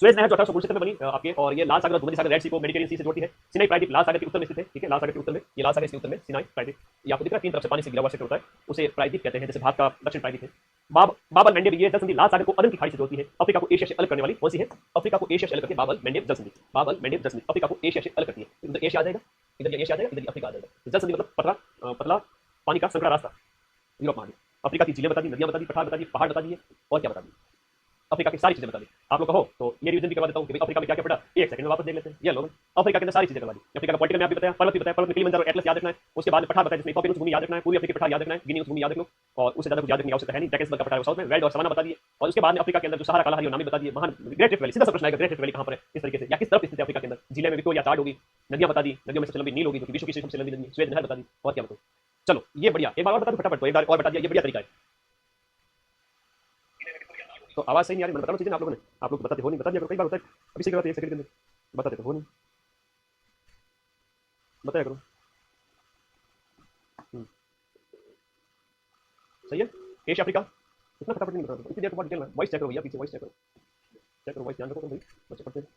सुएज नहर जो 1800 में बनी आपके, और ये लाल सागर और भूमध्य सागर, रेड सी को मेडिटेरियन सी से जोड़ती है। सिनाई प्रायद्वीप लाल सागर के उत्तर में स्थित है, ठीक है, लाल सागर के उत्तर में, ये लाल सागर के उत्तर में सिनाई प्रायद्वीप, ये आपको दिख रहा है, 3 तरफ से पानी से घिरा हुआ क्षेत्र होता है, उसे प्रायद्वीप कहते हैं, जैसे भारत का दक्षिण प्रायद्वीप है। बाबल मैंडेब, ये जल संधि लाल सागर को अदन की खाड़ी से जोड़ती है, अफ्रीका को एशिया से अलग करने वाली कौन सी है? अफ्रीका को एशिया से अलग करके बाबल मैंडेब जल संधि, बाबल मैंडेब जल संधि अफ्रीका को एशिया से अलग करती है। इधर एशिया आ जाएगा, इधर एशिया आ जाएगा, इधर अफ्रीका आ जाएगा। जल संधि मतलब पतला पतला पानी का संकरा रास्ता, यूरोप महाद्वीप। अफ्रीका की झीलें बता दी, नदियां बता दी, पठार बता दी, पहाड़ बता दिए, और क्या बता दी? अफ्रीका की सारी चीजें बता दी। आप लोग कहो तो ये रिवीजन भी करवा देता हूं कि भाई अफ्रीका में क्या क्या पड़ा, एक सेकंड में वापस देख लेते हैं। ये लो अफ्रीका के अंदर सारी चीजें करवा दी। अफ्रीका का पॉलिटिकल मैप भी बताया, पर्वत भी बताया, पर्वत में किलिमंजारो एटलस याद रखना है, उसके बाद पठार बताया जिसमें इथोपियन भूमि याद रखना है, पूरी अफ्रीका पठार याद रखना है, गिनी भूमि याद रख लो, और उससे ज्यादा कुछ याद रखने की आवश्यकता है नहीं। ड्रैकेंसबर्ग का पठार साउथ में, वेल्ड और सवाना बता दिए, और उसके बाद में अफ्रीका के अंदर जो सहारा कालाहारी और नामी बता दिए, महान ग्रेट रिफ्ट वैली, सीधा सा प्रश्न आएगा, ग्रेट रिफ्ट वैली कहां पर है, इस तरीके से, या किस तरफ स्थित है अफ्रीका के अंदर। जिले में विक्टोरिया चार्ड होगी, नदियां बता दी, नदियों में सबसे लंबी नील होगी, जो विश्व की सबसे लंबी नदी, स्वेज नहर बता दी, और क्या बताओ। चलो ये बढ़िया, एक बार और बता दो फटाफट, तो एक बार और बता दिया, ये बढ़िया तरीका है। तो आवाज सही नहीं आ रही, मैं बता रहा हूं चीजें, आप लोग बताते हो नहीं, बता दिया करो, कई बार होता है, अभी से करवाते 1 सेकंड के अंदर बताते तो हो नहीं, बताया करो। सही है। एशिया अफ्रीका इतना फटाफट नहीं बता दो, इतनी देर के बाद डिटेल में वॉइस चेक करो भैया, पीछे वॉइस चेक करो, वॉइस ध्यान रखो तुम भाई, बच्चे पढ़ते हैं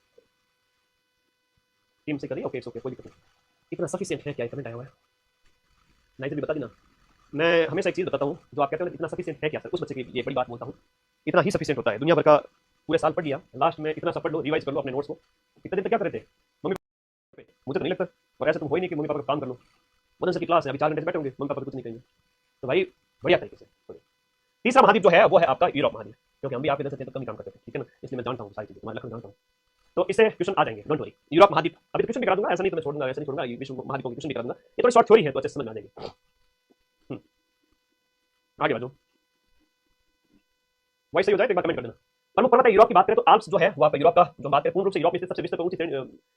टीम से करिए, ओके इट्स ओके, कोई दिक्कत नहीं। इतना सफिशिएंट है क्या? कमेंट आया हुआ है, नहीं भी बता देना। मैं हमेशा एक चीज बताता हूँ, जो आप कहते हो इतना सफिशिएंट है क्या सर, उस बच्चे की ये बड़ी बात बोलता हूँ, इतना ही सफिशिएंट होता है। दुनिया भर का पूरे साल पढ़ लिया, लास्ट में इतना सा पढ़ लो, रिवाइज कर लो अपने नोट्स को। इतने दिन तक क्या करते थे मम्मी पे? मुझे तो नहीं लगता, और ऐसा तुम हो ही नहीं कि मम्मी पापा का काम कर लो, मदन सर की क्लास है, अभी 4 घंटे से बैठे होंगे, मम्मी पापा कुछ नहीं कहेंगे। तो भाई बढ़िया तरीके से। तीसरा महाद्वीप जो है वो है आपका यूरोप महाद्वीप, क्योंकि हम भी आपके जैसे कम ही काम करते थे, ठीक है ना, इसलिए मैं जानता हूँ सारी चीजें, मैं लखनऊ जानता हूँ, तो इससे क्वेश्चन आ जाएंगे, डोंट वरी। यूरोप महाद्वीप अभी तो क्वेश्चन भी करा दूंगा, ऐसा नहीं तो मैं छोड़ दूंगा, ऐसा नहीं छोड़ूंगा, विश्व महाद्वीप को क्वेश्चन भी करा दूंगा, ये थोड़ी शॉर्ट थ्योरी है तो अच्छे समझ में आ जाएगी। आगे बढ़ो, वही सही हो जाए तो एक बार कमेंट कर देना। प्रमुख पर्वत है यूरोप की बात करें तो आल्प्स जो है वो आपका यूरोप का, जो बात करें पूर्ण रूप से यूरोप में सबसे विस्तृत ऊंची,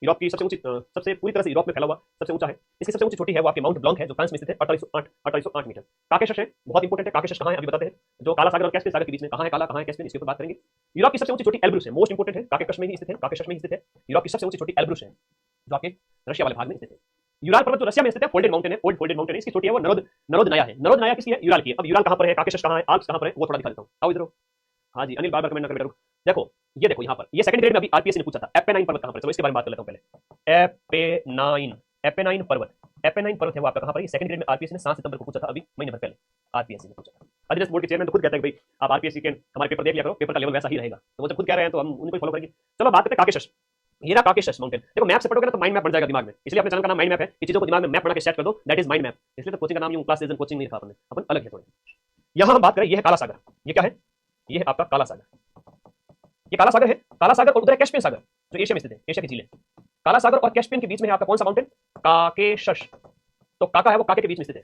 यूरोप की सबसे ऊंची, सबसे पूरी तरह से यूरोप में फैला हुआ सबसे ऊंचा है। इसकी सबसे ऊंची चोटी है वो आपके माउंट ब्लॉन्क है, जो फ्रांस में स्थित है, 4808 मीटर। काकेशस है, बहुत इंपॉर्टेंट है, काकेशस कहां है अभी बताते हैं, जो काला सागर और कैस्पियन सागर के बीच में, कहां है काला, कहां है कैस्पियन, इसके ऊपर बात करेंगे। यूरोप की सबसे ऊंची चोटी एल्ब्रुस है, मोस्ट इंपॉर्टेंट है, काकेशस में ही स्थित है, काकेशस में ही स्थित है। यूरोप की सबसे ऊंची चोटी एल्ब्रुस है, जो आपके रशिया वाले भाग में स्थित है। यूराल पर्वत जो रशिया में स्थित है, फोल्डेड माउंटेन है, ओल्ड फोल्डेड माउंटेन है, इसकी चोटी है वो नरोदनाया है। नरोदनाया किसकी है? यूराल की है। अब यूराल कहां पर है, काकेशस कहां है, आल्प्स कहां पर है, वो थोड़ा दिखा देता हूं, आओ इधर। हाँ जी अनिल, बार बार कमेंट ना करो। देखो ये देखो यहाँ पर, ये सेकंड ग्रेड में अभी आरपीएस ने पूछा था, एपेनाइन पर्वत कहां पर है, तो इसके बारे में बात कर लेता हूं पहले। एपेनाइन पर्वत, एपेनाइन पर्वत है वो आपका कहां पर है? सेकंड ग्रेड में आरपीएससी ने 7 सितंबर को पूछा था, अभी महीने भर पहले आरपीएससी ने पूछा था। अधीनस्थ बोर्ड के चेयरमैन तो खुद कहते हैं कि भाई आप आरपीएससी के हमारे पेपर देख लिया करो, पेपर का लेवल वैसा ही रहेगा, तो वो जब खुद कह रहे हैं तो हम उनको फॉलो करेंगे। चलो बात करते हैं काकेशस। ये ना काकेशस माउंटेन, देखो मैप से पढ़ोगे ना तो माइंड मैप बन जाएगा दिमाग में, इसलिए अपने चैनल का नाम माइंड मैप है। ये चीजों को दिमाग में मैप बना के सेट कर दो, दैट इज माइंड मैप। इसलिए तो कोचिंग का नाम यूं क्लास सीजन कोचिंग नहीं रखा अपने, अपन अलग है थोड़े। यहां हम बात करें, ये है काला सागर। ये क्या है? ये है आपका काला सागर। ये काला सागर है, काला सागर और उधर है कैस्पियन सागर जो एशिया में स्थित है, एशिया की झील है। काला सागर और कैस्पियन के बीच में है आपका कौन सा माउंटेन? काकेशस। तो काका है वो काके के बीच में स्थित है,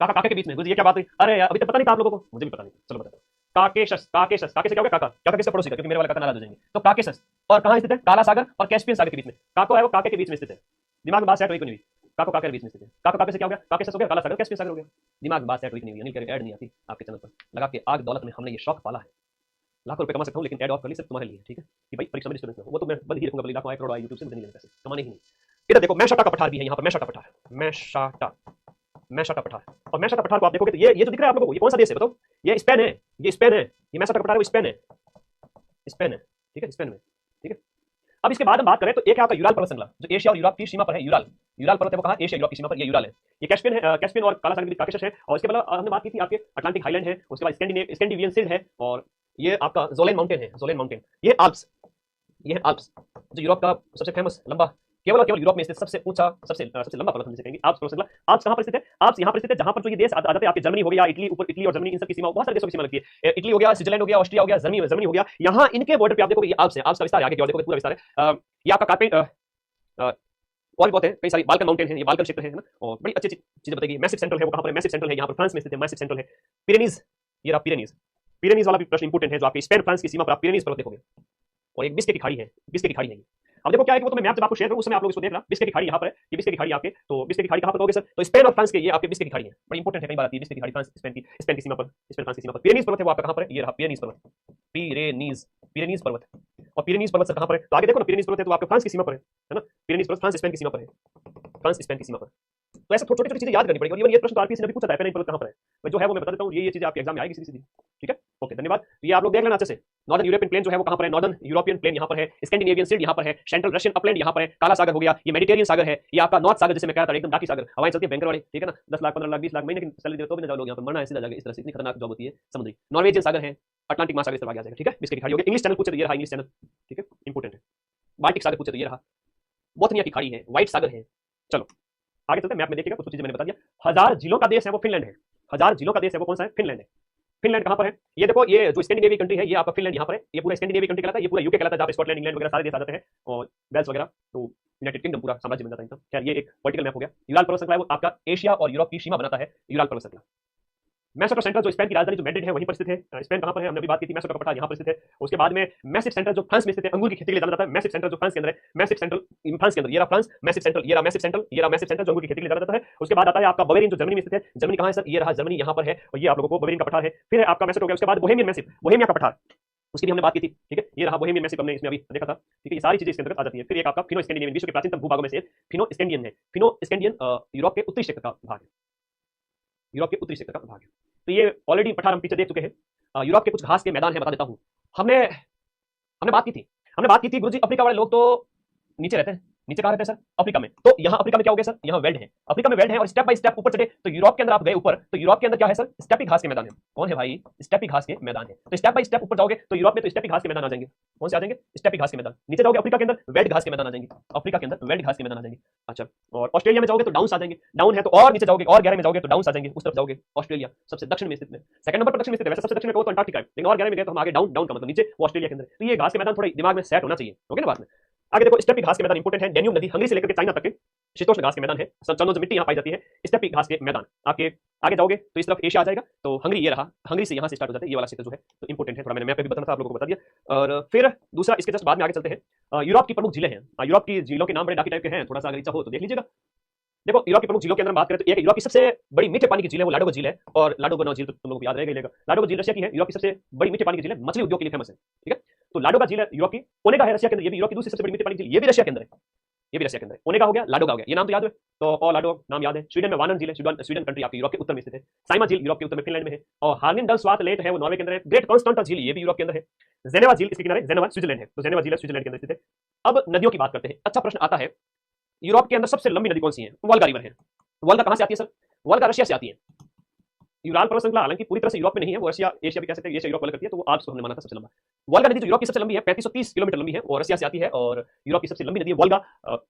काका काके के बीच में। गुरुजी ये क्या बात हुई? अरे यार अभी तक पता नहीं था आप लोगों को, मुझे भी पता नहीं, चलो बताता हूं। काकेशस, काकेशस, काके से क्या हो गया? काका, काका किससे पड़ोसी का, क्योंकि मेरे वाले काका नाराज हो जाएंगे। तो काकेशस और कहां स्थित है? काला सागर और कैस्पियन सागर के बीच में। काको है वो काके के बीच में स्थित है। दिमाग में बात सेट हुई क्यों नहीं? काको काके के बीच में स्थित है। काको काके से क्या हो गया? काकेशस हो गया, काला सागर कैस्पियन सागर हो गया। दिमाग में बात सेट हुई नहीं हुई, अनिल कह ऐड नहीं आती आपके चैनल पर। लगा के आग दौलत में हमने ये शौक पाला है, लाखों रुपए कमा सकता हूं लेकिन ऐड ऑफ कर ली सिर्फ तुम्हारे लिए, ठीक है? कि भाई परीक्षा में डिस्टर्बेंस ना हो, वो तो मैं बंद ही रखूंगा, भले लाखों आए करोड़ आए यूट्यूब से, मुझे नहीं लेने पैसे, कमाने ही नहीं। इधर देखो मैशाटा का पठार भी है, यहाँ पर मैशाटा पठार, मैशाटा पठार। और मैशाटा पठार को आप देखोगे तो ये जो दिख रहा है आप लोगों को, ये कौन सा देश है बताओ? ये स्पेन है, ये स्पेन है। ये मैशाटा का पठार है वो स्पेन है, स्पेन है, ठीक है? स्पेन में, ठीक है? अब इसके बाद हम बात करें तो एक है आपका यूराल पर्वत श्रृंखला जो एशिया और यूरोप की सीमा पर है। यूराल, यूराल पर्वत है वो कहां? एशिया यूरोप की सीमा पर, ये यूराल है। ये कैस्पियन है, कैस्पियन और काला सागर के बीच काकेशस है। और इसके बाद हमने बात की थी आपके अटलांटिक हाईलैंड है, उसके बाद स्कैंडिनेवियन सिल्ड है, और ये आपका जोलेन माउंटेन है, जोलेन माउंटेन। ये आल्प्स, ये है आल्प्स जो यूरोप का सबसे फेमस लंबा, केवल और केवल यूरोप में स्थित सबसे ऊंचा, सबसे लंबा पर्वत हम जिसे कहेंगे आल्प्स पर्वत श्रृंखला। आल्प्स कहां पर स्थित है? आल्प्स यहां पर स्थित है जहां पर जो ये देश आ जाते हैं आपके, जर्मनी हो गया, इटली, ऊपर इटली और जर्मनी, इन सब की सीमा बहुत सारे देशों की सीमा लगती है। इटली हो गया, स्विट्जरलैंड हो गया, ऑस्ट्रिया हो गया, जर्मनी हो गया। यहाँ इनके बॉर्डर पे आप देखोगे ये आल्प्स है। आल्प्स का विस्तार आगे की ओर देखोगे पूरा विस्तार है। ये आपका कार्पेट और भी बहुत है, कई सारी बाल्कन माउंटेन है, ये बाल्कन क्षेत्र है ना, और बड़ी अच्छी चीजें बताएगी। मैसिव सेंट्रल है वो कहां पर? मैसिव सेंट्रल है यहाँ पर फ्रांस में स्थित है, मैसिव सेंट्रल है। पिरेनीज, ये रहा पिरेनीज। पिरेनीज वाला भी प्रश्न इंपोर्टेंट है, जो आपकी स्पेन फ्रांस की सीमा पर आप पिरेनीज पर्वत देखोगे। और एक बिस्के की खाड़ी है, बिस्के की खाड़ी है। अब देखो क्या है कि वो तो मैं मैप जब आपको शेयर करूं उस समय आप लोग इसको देख रहा, बिस्के की खाड़ी यहाँ पर है, ये बिस्के की खाड़ी आपके, तो बिस्के की खाड़ी कहां पर कहोगे सर? तो स्पेन और फ्रांस के ये आपके बिस्के की खाड़ी है, बड़ी इंपोर्टेंट है, कई बार आती है बिस्के की खाड़ी, फ्रांस स्पेन की सीमा पर, स्पेन फ्रांस की सीमा पर। पिरेनीज पर्वत है वो आपका कहां पर है? ये रहा पिरेनीज पर्वत, पिरेनीज पर्वत। और पिरेनीज पर्वत सर कहां पर है? तो आगे देखो ना, पिरेनीज पर्वत है तो आपका फ्रांस की सीमा पर है ना? पिरेनीज पर्वत फ्रांस स्पेन की सीमा पर है, फ्रांस स्पेन की सीमा पर। तो ऐसे छोटी छोटी चीजें याद करनी पड़ेगी। और ये प्रश्न तो आरपीएससी ने भी पूछा था, एपेनाइन पर्वत कहां पर है? मैं जो है वो मैं बता देता हूं, ये चीजें आपके एग्जाम में आएगी सीधी सीधी, ठीक है? ओके, धन्यवाद। तो ये आप लोग देख लेना अच्छे से। नॉर्दर्न यूरोपियन प्लेन जो है वो कहां पर है? नॉर्दर्न यूरोपियन प्लेन यहां पर है, स्कैंडिनेवियन सील्ड यहां पर है, सेंट्रल रशियन अपलैंड यहां पर है, काला सागर हो गया, ये मेडिटेरियन सागर है, ये आपका नॉर्थ सागर जिसे मैं कह रहा था एकदम डाकी सागर, हवाएं चलती है बैंकर वाली, ठीक है ना? 10 लाख 15 लाख 20 लाख महीने की सैलरी दे तो भी ना जाओ लोग, यहां पर मरना है सीधा जाके, इस तरह से इतनी खतरनाक जॉब होती है समुद्री। नॉर्वेजियन सागर है, अटलांटिक महासागर इस तरह आगे आ जाएगा, ठीक है? बिस्के की खाड़ी हो गई। इंग्लिश चैनल पूछे तो ये रहा इंग्लिश चैनल, ठीक है? इंपोर्टेंट है। बाल्टिक सागर पूछे तो ये रहा, बोथनिया की खाड़ी है, व्हाइट सागर है। चलो आगे चलते हैं, मैप में देखिएगा कुछ चीजें मैंने बता दिया। 1000 जिलों का देश है वो फिनलैंड है, 1000 जिलों का देश है वो कौन सा है? फिनलैंड है। फिनलैंड कहां पर है? ये देखो, ये जो स्कैंडिनेवियन कंट्री है ये आपका फिनलैंड यहां पर है, ये पूरा स्कैंडिनेवियन कंट्री कहलाता है, ये पूरा यूके कहलाता है, जहां पे स्कॉटलैंड इंग्लैंड वगैरह सारे देश आ जाते हैं, और वेल्स वगैरह, तो यूनाइटेड किंगडम पूरा साम्राज्य बन जाता है इनका। खैर ये एक पॉलिटिकल मैप हो गया। यूराल पर्वत श्रृंखला वो आपका एशिया और यूरोप की सीमा बनाता है, यूराल पर्वत श्रृंखला। मैसोटो सेंट्रल जो स्पेन की राजधानी जो मैड्रिड है वहीं पर स्थित है। स्पेन कहां पर है? हमने अभी बात की थी, मैसोटो का पठार यहां पर स्थित है। उसके बाद में मैसिव सेंट्रल जो फ्रांस में स्थित है, अंगूर की खेती के लिए जाना जाता है। मैसिव सेंट्रल जो फ्रांस के अंदर है, मैसिव सेंट्रल फ्रांस के अंदर, ये रहा फ्रांस, मैसिव सेंट्रल, ये रहा मैसिव सेंट्रल, ये रहा मैसिव सेंट्रल जो अंगूर की खेती के लिए जाना जाता है। उसके बाद आता है आपका बवेरियन जो जर्मनी में स्थित है। जर्मनी कहां है सर? ये रहा जर्मनी यहां पर है, और ये आप लोगों को बवेरियन का पठार है। फिर आपका मैसेट हो गया, उसके बाद बोहेमियन मैसिव, बोहेमिया का पठार, उसकी भी हमने बात की थी, ठीक है? ये रहा बोहेमियन मैसिव, हमने इसमें अभी देखा था, ठीक है? ये सारी चीजें इसके अंतर्गत आ जाती है। फिर एक आपका फिनो स्कैंडिनेवियन, विश्व के प्राचीनतम भूभागों में से एक फिनो स्कैंडियन है। फिनो स्कैंडियन यूरोप के उत्तरी क्षेत्र का भाग है, यूरोप के उत्तरी क्षेत्र का भाग है। तो ये ऑलरेडी पठार हम पीछे देख चुके हैं। यूरोप के कुछ घास के मैदान है, बता देता हूं। हमने बात की थी गुरुजी, अफ्रीका वाले लोग तो नीचे रहते हैं। नीचे कहां रहते हैं सर? अफ्रीका में। तो यहाँ अफ्रीका में क्या हो गया सर? यहाँ वेल्ड है, अफ्रीका में वेल्ड है, और स्टेप बाय स्टेप ऊपर चढ़े तो यूरोप के अंदर आप गए ऊपर, तो यूरोप के अंदर क्या है सर? स्टेपी घास के मैदान है। कौन है भाई? स्टेपी घास के मैदान है। तो स्टेप बाय स्टेप ऊपर जाओगे तो यूरोप में तो स्टेपी घास के मैदान आ जाएंगे। कौन से आ जाएंगे? स्टेपी घास के मैदान। नीचे जाओगे अफ्रीका के अंदर वेल्ड घास के मैदान आ जाएंगे, अफ्रीका के अंदर वेल्ड घास के मैदान आ जाएंगे। अच्छा, और ऑस्ट्रेलिया में जाओगे तो डाउन्स आ जाएंगे, डाउन है तो और नीचे जाओगे, और गहरे में जाओगे तो डाउन्स आ जाएंगे, उस तरफ जाओगे। ऑस्ट्रेलिया सबसे दक्षिण में स्थित है, सेकंड नंबर पर दक्षिण में स्थित है। वैसे सबसे दक्षिण में कहो तो अंटार्कटिका है, लेकिन और गहरे में गए तो हम आगे डाउन का मतलब नीचे, वो ऑस्ट्रेलिया के अंदर। तो ये घास के मैदान थोड़े दिमाग में सेट होना चाहिए, ओके ना बात में? आगे देखो, स्टेपी घास के मैदान इंपोर्टेंट है। डेन्यूब नदी हंगरी से लेकर के चाइना तक के शीतोष्ण घास के मैदान है, चंदों जो मिट्टी यहाँ पाई जाती है, स्टेपी घास के मैदान। आपके आगे जाओगे तो इस तरफ एशिया आ जाएगा, तो हंगरी ये रहा, हंगरी से यहाँ से स्टार्ट हो जाता है, ये वाला क्षेत्र जो है, तो इंपोर्टेंट है थोड़ा। मैंने मैप पे भी बताना था, आप लोगों को बता दिया। और फिर दूसरा इसके जस्ट बाद में आगे चलते हैं। यूरोप की प्रमुख झीलें हैं, यूरोप की झीलों के नाम बड़े डाकी टाइप के हैं, थोड़ा सा अगर इच्छा हो तो देख लीजिएगा। देखो, यूरोप की प्रमुख झीलों के अंदर बात करें तो एक यूरोप की सबसे बड़ी मीठे पानी की झील है वो लाडोगा झील है, और लाडोगा झील तो तुम लोगों को याद रहेगा। लाडोगा झील रशिया की है, यूरोप की सबसे बड़ी मीठे पानी की झील है, मछली उद्योग के लिए फेमस है, ठीक है? तो लाडोगा झील है यूरोप की। ओनेगा है रशिया के अंदर, ये भी यूरोप की दूसरी सबसे बड़ी मीठे पानी की झील, ये भी रशिया के अंदर है, ये भी रशिया के अंदर है। ओनेगा हो गया, लाडोगा हो गया, ये नाम तो याद है। तो और लाडोगा नाम याद है। स्वीडन में वानन झील है, स्वीडन कंट्री आपकी यूरोप के उत्तर में स्थित है। साइमा झील यूरोप के उत्तर में फिनलैंड में है, और हार्लिंडलस्वात लेक है वो नॉर्वे के अंदर है। ग्रेट कॉन्स्टेंटा झील ये भी यूरोप के अंदर है। जेनेवा झील इसके किनारे, जेनेवा स्विट्जरलैंड है, तो जेनेवा झील स्विट्जरलैंड के अंदर स्थित है। अब नदियों की बात करते हैं। अच्छा प्रश्न आता है यूरोप के अंदर सबसे लंबी नदी कौन सी है? वोल्गा रिवर है। वोल्गा कहां से आती है सर? वोल्गा रशिया से आती है। यूराल पर्वत श्रृंखला हालांकि पूरी तरह से यूरोप में नहीं है, वो रशिया एशिया भी कह सकते हैं, एशिया यूरोप वाला करती है, तो वो आल्प्स को हमने माना था सबसे लंबा। वोल्गा नदी जो यूरोप की सबसे लंबी है 3530 किलोमीटर लंबी है और रशिया से आती है, और यूरोप की सबसे लंबी नदी है वोल्गा,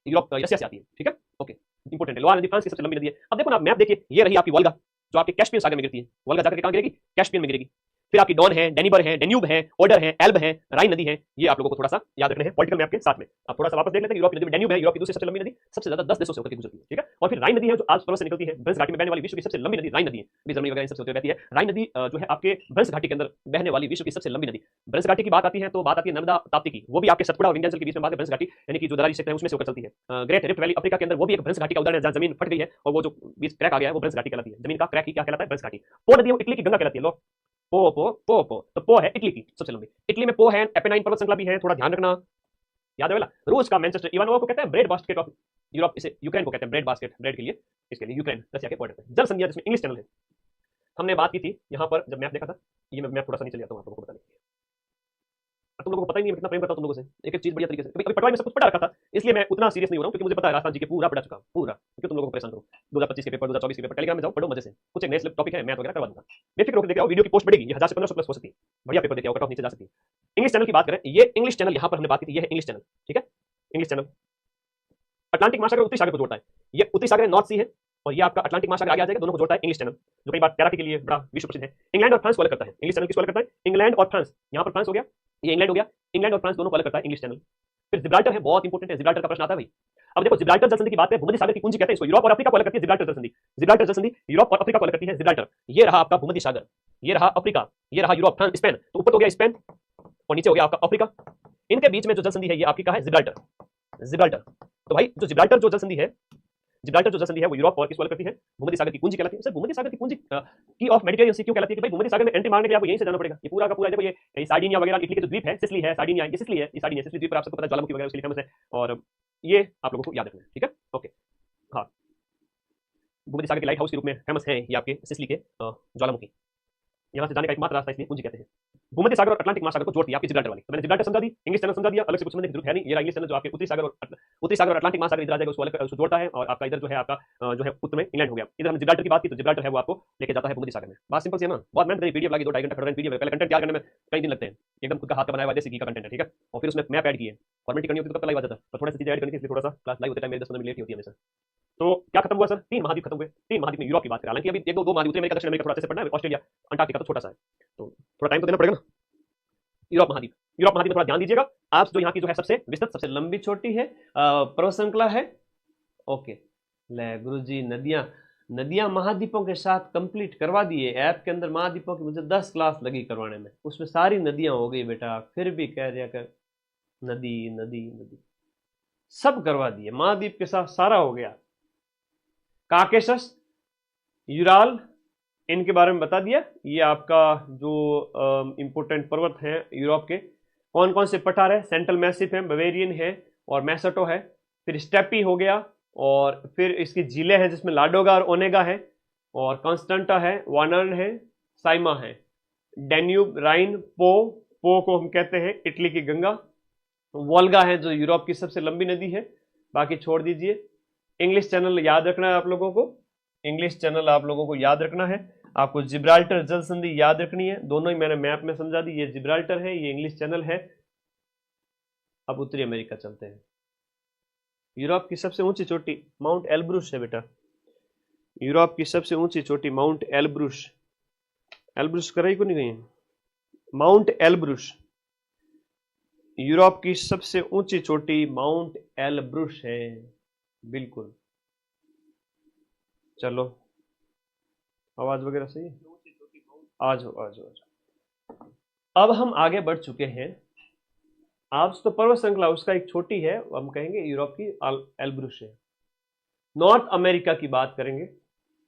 यूरोप रशिया से आती है। ठीक है, ओके, इंपॉर्टेंट है। लोआर नदी फ्रांस की सबसे लंबी नदी है। अब देखो ना मैप देखिए, ये रही आपकी वोल्गा जो आपके कैस्पियन सागर में गिरती है। वोल्गा जाकर कहां गिरेगी? कैस्पियन में गिरेगी। फिर आपकी डॉन है, डेनिबर है, डेन्यूब है, ओडर है, एल्ब है, राइन नदी है। ये आप लोगों को थोड़ा सा याद रखना है पॉलिटिकल मैप के साथ में। आप थोड़ा सा वापस देख लेते हैं, यूरोप की नदी में डेन्यूब है, यूरोप की दूसरी सबसे लंबी नदी, सबसे ज्यादा 10 देशों से होकर गुजरती है। ठीक है, और फिर राइन नदी है जो आल्प्स पर्वत से निकलती है, ब्रंस घाटी में बहने वाली विश्व की सबसे लंबी नदी राइन नदी है, भी जर्मनी वगैरह सबसे होती रहती है। राइन नदी जो है आपके ब्रंस घाटी के अंदर बहने वाली विश्व की सबसे लंबी नदी। ब्रंस घाटी की बात आती है तो बात आती है नर्मदा ताप्ती की, वो भी आपके सतपुड़ा और विंध्याचल के बीच में बात है। ब्रंस घाटी यानी कि जो दरारी क्षेत्र है उसमें से होकर चलती है। ग्रेट रिफ्ट वैली अफ्रीका के अंदर वो भी एक ब्रंस घाटी का उदाहरण है, जहां जमीन फट गई है और वो जो बीच क्रैक आ गया है वो ब्रंस घाटी कहलाती है। जमीन का क्रैक ही क्या कहलाता है? ब्रंस घाटी। पो नदी इटली की गंगा कहलाती है। लो पो तो पो है इटली की सबसे लंबी। इटली में पो है, एपेनाइन पर्वत श्रृंखला भी है, थोड़ा ध्यान रखना, याद है वाला। रूस का मैनचेस्टर इवानोवा को कहते हैं ब्रेड बास्केट ऑफ यूरोप, इसे यूक्रेन को कहते हैं ब्रेड बास्केट, ब्रेड के लिए, इसके लिए यूक्रेन रशिया के बॉर्डर पे। जल संधियां जिसमें इंग्लिश चैनल है, हमने बात की थी यहाँ पर जब मैप देखा था। ये मैं मैप थोड़ा सा नीचे ले आता हूँ आप लोगों को बताने के लिए। तुम लोगों को पता ही नहीं है कितना प्रेम करता हूं तुम लोगों से, एक एक चीज बढ़िया तरीके से। कभी पटवारी में सब कुछ पढ़ा रखा था, इसलिए मैं उतना सीरियस नहीं हो रहा हूं, क्योंकि मुझे पता है राजस्थान जी के पूरा पढ़ा चुका हूं पूरा, क्योंकि तुम लोगों को परेशान करूं। 2025 के पेपर, 2024 के पेपर, टेलीग्राम में जाओ पढ़ो मजे से। कुछ एक नए टॉपिक है, मैथ वगैरह करवा दूंगा। बेफिक्र होकर देखते आओ, वीडियो की पोस्ट बढ़ेगी, ये 1000 से 1500 प्लस हो सकती है। बढ़िया पेपर देते आओ, कट ऑफ नीचे जा सकती है। इंग्लिश चैनल की बात करें, ये इंग्लिश चैनल यहाँ पर हमने बात की थी, ये है इंग्लिश चैनल। ठीक है, इंग्लिश चैनल अटलांटिक महासागर उत्तरी सागर को जोड़ता है। ये उत्तरी सागर नॉर्थ सी है और ये आपका अटलांटिक महासागर आगे आ जाएगा, दोनों को जोड़ता है इंग्लिश चैनल, जो कई बार तैराकी के लिए बड़ा विश्व प्रसिद्ध है। इंग्लैंड और फ्रांस को अलग करता है इंग्लिश चैनल। किसको अलग करता है? इंग्लैंड और फ्रांस। यहाँ पर फ्रांस हो गया, ये इंग्लैंड हो गया, इंग्लैंड और फ्रांस दोनों को अलग करता है इंग्लिश चैनल। फिर जिब्राल्टर है, बहुत इंपॉर्टेंट है, जिब्राल्टर का प्रश्न आता है भाई। अब देखो जिब्राल्टर जल संधि की बात है, भूमध्य सागर की कुंजी कहते हैं इसको, यूरोप और अफ्रीका को अलग करती है जिब्राल्टर जल संधि। जिब्राल्टर जल संधि यूरोप और अफ्रीका को अलग करती है जिब्राल्टर। ये रहा आपका भूमध्य सागर, ये रहा अफ्रीका, ये रहा यूरोप, फ्रांस, स्पेन। तो ऊपर हो गया स्पेन और नीचे हो गया आपका अफ्रीका। इनके बीच में जो जल संधि है ये आपकी कहा है? Gibraltar, Gibraltar. तो भाई जो जिब्राल्टर जो जल संधि है, जिब्राल्टर जो जल संधि है वो यूरोप और किसको अलग करती है? भूमध्य सागर की कुंजी कहलाती है। सर भूमध्य सागर की कुंजी की ऑफ मेडिटेरियन सी क्यों कहलाती है? कि भाई भूमध्य सागर में एंट्री मारने के लिए आपको यहीं से जाना पड़ेगा। ये पूरा का पूरा देखो, ये सार्डिनिया वगैरह इटली के जो द्वीप है, सिसिली है, सार्डिनिया, ये सिसिली है, ये सार्डिनिया, सिसिली द्वीप पर आप सबको पता है ज्वालामुखी वगैरह उसके लिए फेमस है, और ये आप लोगों को याद रखना है। ठीक है, ओके। हाँ, भूमध्य सागर के लाइट हाउस के रूप में फेमस है ये आपके सिसिली के ज्वालामुखी। यहाँ से जाने का एकमात्र रास्ता इसलिए कुंजी कहते हैं। भूमध्य सागर और अटलांटिक महासागर को जोड़ती है आपकी जिब्राल्टर वाली। तो मैंने जिब्राल्टर समझा दी, इंग्लिश चैनल समझा दिया, अलग से कुछ समझने की जरूरत है नहीं। ये इंग्लिश चैनल जो आपके उत्तरी सागर और अटलांटिक महासागर इधर आ जाएगा, उसको अलग उसको जोड़ता है, और आपका इधर जो है आपका जो है उत्तर में इंग्लैंड हो गया। इधर हमने जिब्राल्टर की बात की, तो जिब्राल्टर है वो आपको लेके जाता है भूमध्य सागर में। बात सिंपल सी है ना, बहुत मेहनत पीडीएफ लगी, 2-2.5 घंटा खड़ा पीडीएफ, पहले कंटेंट तैयार करने में कई दिन लगते हैं, एकदम खुद का हाथ का बनाया हुआ देसी घी का कंटेंट है। ठीक है, और फिर उसमें मैप ऐड किए, फॉर्मेटिंग करनी होती है तो लाइव आ जाता है, तो थोड़ा सा चीजें ऐड करनी थी, इसलिए थोड़ा सा क्लास लाइव होते टाइम मेरे 10-15 मिनट लेट होती है हमेशा। तो क्या खत्म हुआ सर? 3 महाद्वीप खत्म हुए। 3 महाद्वीप में यूरोप की बात करें, हालांकि अभी 1-2 महाद्वीप, उत्तरी अमेरिका, दक्षिण अमेरिका थोड़ा से पढ़ना है, ऑस्ट्रेलिया, अंटार्कटिका तो छोटा सा है, तो थोड़ा टाइम तो देना पड़ेगा ना। यूरोप महाद्वीप, यूरोप महाद्वीप में थोड़ा ध्यान दीजिएगा आप, जो यहाँ की जो है सबसे विस्तृत, सबसे लंबी, छोटी है पर्वत श्रृंखला है। ओके, ले गुरुजी, नदियां महाद्वीपों के साथ कंप्लीट करवा दिए ऐप के अंदर। महाद्वीपों की मुझे 10 क्लास लगी करवाने में, उसमें सारी नदियां हो गई बेटा, फिर भी कह दिया कर नदी नदी नदी, सब करवा दिए महाद्वीप के साथ, सारा हो गया। काकेशस, यूराल, इनके बारे में बता दिया। ये आपका जो इंपोर्टेंट पर्वत हैं यूरोप के, कौन कौन से पठार है? सेंट्रल मैसिव है, बवेरियन है और मैसेटो है। फिर स्टेपी हो गया, और फिर इसकी झीलें हैं जिसमें लाडोगा और ओनेगा है, और कॉन्स्टेंटा है, वानर्न है, साइमा है, डेन्यूब, राइन, पो को हम कहते हैं इटली की गंगा, वोल्गा है जो यूरोप की सबसे लंबी नदी है। बाकी छोड़ दीजिए। इंग्लिश चैनल याद रखना है आप लोगों को, इंग्लिश चैनल आप लोगों को याद रखना है। आपको जिब्राल्टर जल संधि याद रखनी है, दोनों ही मैंने मैप में समझा दी। ये जिब्राल्टर है, ये इंग्लिश चैनल है। अब उत्तरी अमेरिका चलते हैं। यूरोप की सबसे ऊंची चोटी माउंट एल्ब्रुस है बेटा, यूरोप की सबसे ऊंची चोटी माउंट एल्ब्रुस। एल्ब्रुस कराई को नहीं गई, माउंट एल्ब्रुस यूरोप की सबसे ऊंची चोटी माउंट एल्ब्रुस है, बिल्कुल। चलो, आवाज वगैरह सही है? आज हो। अब हम आगे बढ़ चुके हैं। आज तो पर्वत श्रृंखला उसका एक छोटी है, हम कहेंगे यूरोप की एल्ब्रुस है। नॉर्थ अमेरिका की बात करेंगे।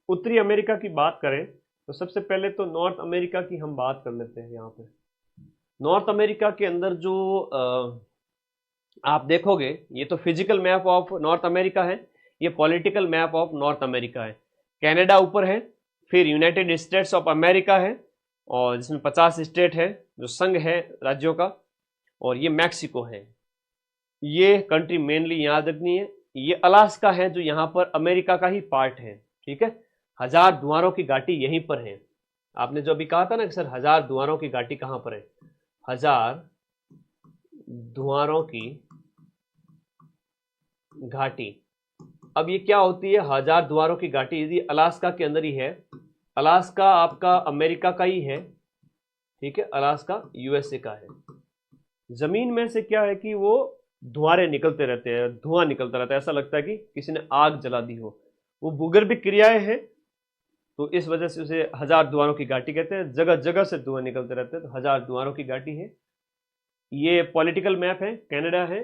उत्तरी अमेरिका की बात करें तो सबसे पहले तो नॉर्थ अमेरिका की हम बात कर लेते हैं। यहाँ पे नॉर्थ अमेरिका के अंदर जो आप देखोगे, ये तो physical map of north America है, ये political map of north America है। कनाडा ऊपर है, फिर यूनाइटेड स्टेट्स ऑफ अमेरिका है, और जिसमें 50 स्टेट है जो संघ है राज्यों का, और ये मैक्सिको है। ये कंट्री मेनली याद रखनी है, ये अलास्का है जो यहाँ पर अमेरिका का ही पार्ट है, ठीक है। 1000 द्वारों की घाटी यहीं पर है। आपने जो अभी कहा था ना कि सर 1000 द्वारों की घाटी कहाँ पर है, 1000 द्वारों की घाटी। अब ये क्या होती है 1000 द्वारों की घाटी? यदि अलास्का के अंदर ही है, अलास्का आपका अमेरिका का ही है, ठीक है, अलास्का यूएसए का है। जमीन में से क्या है कि वो धुआंरे निकलते रहते हैं, धुआं निकलता रहता है, ऐसा लगता है कि किसी ने आग जला दी हो। वो भूगर्भिक क्रियाएं हैं, तो इस वजह से उसे 1000 द्वारों की घाटी कहते हैं। जगह जगह से धुआं निकलते रहते हैं, तो 1000 द्वारों की घाटी है। ये पॉलिटिकल मैप है, कनाडा है,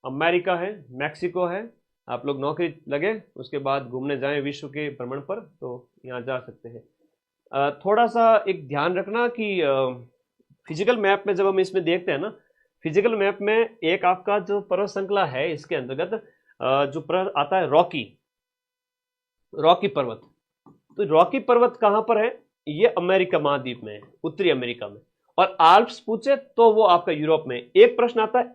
अमेरिका है, मैक्सिको है। आप लोग नौकरी लगे उसके बाद घूमने जाएं विश्व के भ्रमण पर तो यहाँ जा सकते हैं। थोड़ा सा एक ध्यान रखना कि फिजिकल मैप में जब हम इसमें देखते हैं ना, फिजिकल मैप में एक आपका जो पर्वत श्रृंखला है इसके अंतर्गत जो पर्वत आता है रॉकी पर्वत। तो रॉकी पर्वत कहां पर है? ये अमेरिका महाद्वीप में है, उत्तरी अमेरिका में। और आल्प्स पूछे तो वो आपका यूरोप में। एक प्रश्न आता है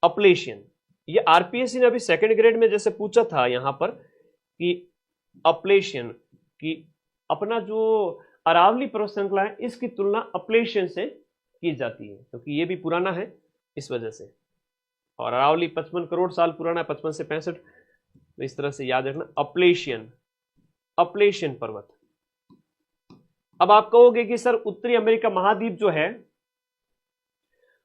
अपलेशियन, ये आरपीएससी ने अभी सेकंड ग्रेड में जैसे पूछा था यहां पर कि अपलेशियन की अपना जो अरावली पर्वत श्रृंखला है इसकी तुलना अपलेशियन से की जाती है, क्योंकि ये भी पुराना है इस वजह से। और अरावली 55 करोड़ साल पुराना है, 55 से 65, तो इस तरह से याद रखना अपलेशियन पर्वत। अब आप कहोगे कि सर उत्तरी अमेरिका महाद्वीप जो है,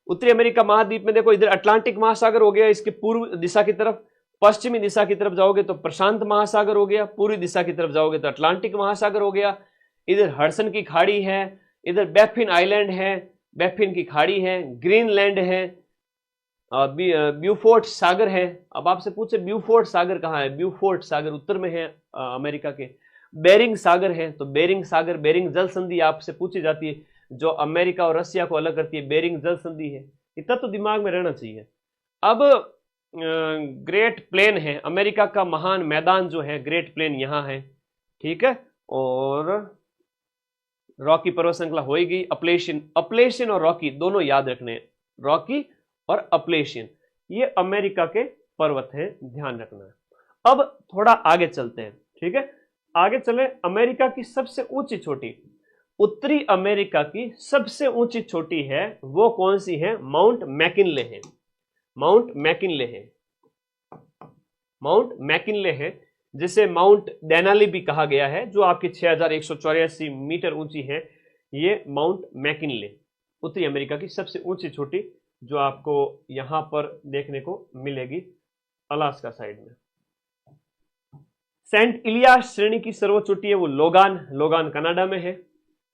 उत्तरी अमेरिका महाद्वीप में देखो इधर अटलांटिक महासागर हो गया, इसके पूर्व दिशा की तरफ, पश्चिमी दिशा की तरफ जाओगे तो प्रशांत महासागर हो गया, पूर्वी दिशा की तरफ जाओगे तो अटलांटिक महासागर हो गया। इधर हडसन की खाड़ी है, इधर बैफिन आइलैंड है, बैफिन की खाड़ी है, ग्रीनलैंड है, ब्यूफोर्ट सागर है। अब आपसे पूछे ब्यूफोर्ट सागर कहाँ है? ब्यूफोर्ट सागर उत्तर में है अमेरिका के। बेरिंग सागर है, तो बेरिंग सागर, बेरिंग जल संधि आपसे पूछी जाती है, जो अमेरिका और रसिया को अलग करती है, बेरिंग जल संधि है। इतना तो दिमाग में रहना चाहिए। अब ग्रेट प्लेन है, अमेरिका का महान मैदान जो है ग्रेट प्लेन यहाँ है, ठीक है। और रॉकी पर्वत श्रृंखला हो गई। अपलेशियन और रॉकी दोनों याद रखने, रॉकी और अपलेशियन ये अमेरिका के पर्वत है, ध्यान रखना है। अब थोड़ा आगे चलते हैं, ठीक है, आगे चले। अमेरिका की सबसे ऊंची चोटी, उत्तरी अमेरिका की सबसे ऊंची चोटी है, वो कौन सी है? माउंट मैकिनले है। माउंट मैकिनले है, जिसे माउंट देनाली भी कहा गया है, जो आपकी 6184 मीटर ऊंची है। ये माउंट मैकिनले उत्तरी अमेरिका की सबसे ऊंची चोटी, जो आपको यहां पर देखने को मिलेगी अलास्का साइड में। सेंट इलियास श्रेणी की सर्वोच्च चोटी है वो लोगान कनाडा में है।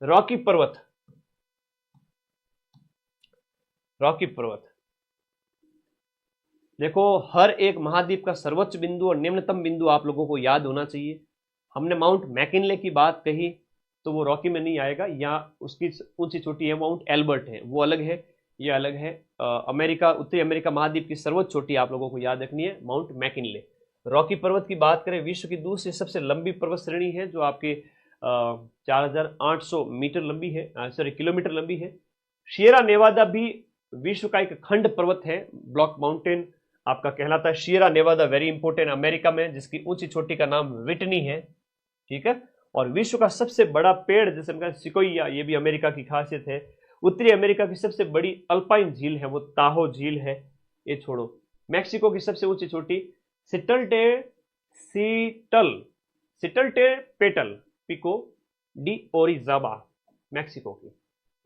रॉकी पर्वत देखो, हर एक महाद्वीप का सर्वोच्च बिंदु और निम्नतम बिंदु आप लोगों को याद होना चाहिए। हमने माउंट मैकिनले की बात कही तो वो रॉकी में नहीं आएगा, या उसकी ऊंची चोटी है माउंट एल्बर्ट है, वो अलग है, ये अलग है। अमेरिका, उत्तरी अमेरिका महाद्वीप की सर्वोच्च चोटी आप लोगों को याद रखनी है माउंट मैकिनले। रॉकी पर्वत की बात करें, विश्व की दूसरी सबसे लंबी पर्वत श्रेणी है, जो आपके 4800 मीटर लंबी है, किलोमीटर लंबी है। शियरा नेवादा भी विश्व का एक खंड पर्वत है, ब्लॉक माउंटेन आपका कहलाता है। शियरा नेवादा वेरी इंपॉर्टेंट अमेरिका में, जिसकी ऊंची चोटी का नाम विटनी है, ठीक है। और विश्व का सबसे बड़ा पेड़ जिसे सिकोया, ये भी अमेरिका की खासियत है। उत्तरी अमेरिका की सबसे बड़ी अल्पाइन झील है वो ताहो झील है। ये छोड़ो, मैक्सिको की सबसे ऊंची चोटी सिटलटेपेटल पिको डी ओरिजाबा, मैक्सिको की।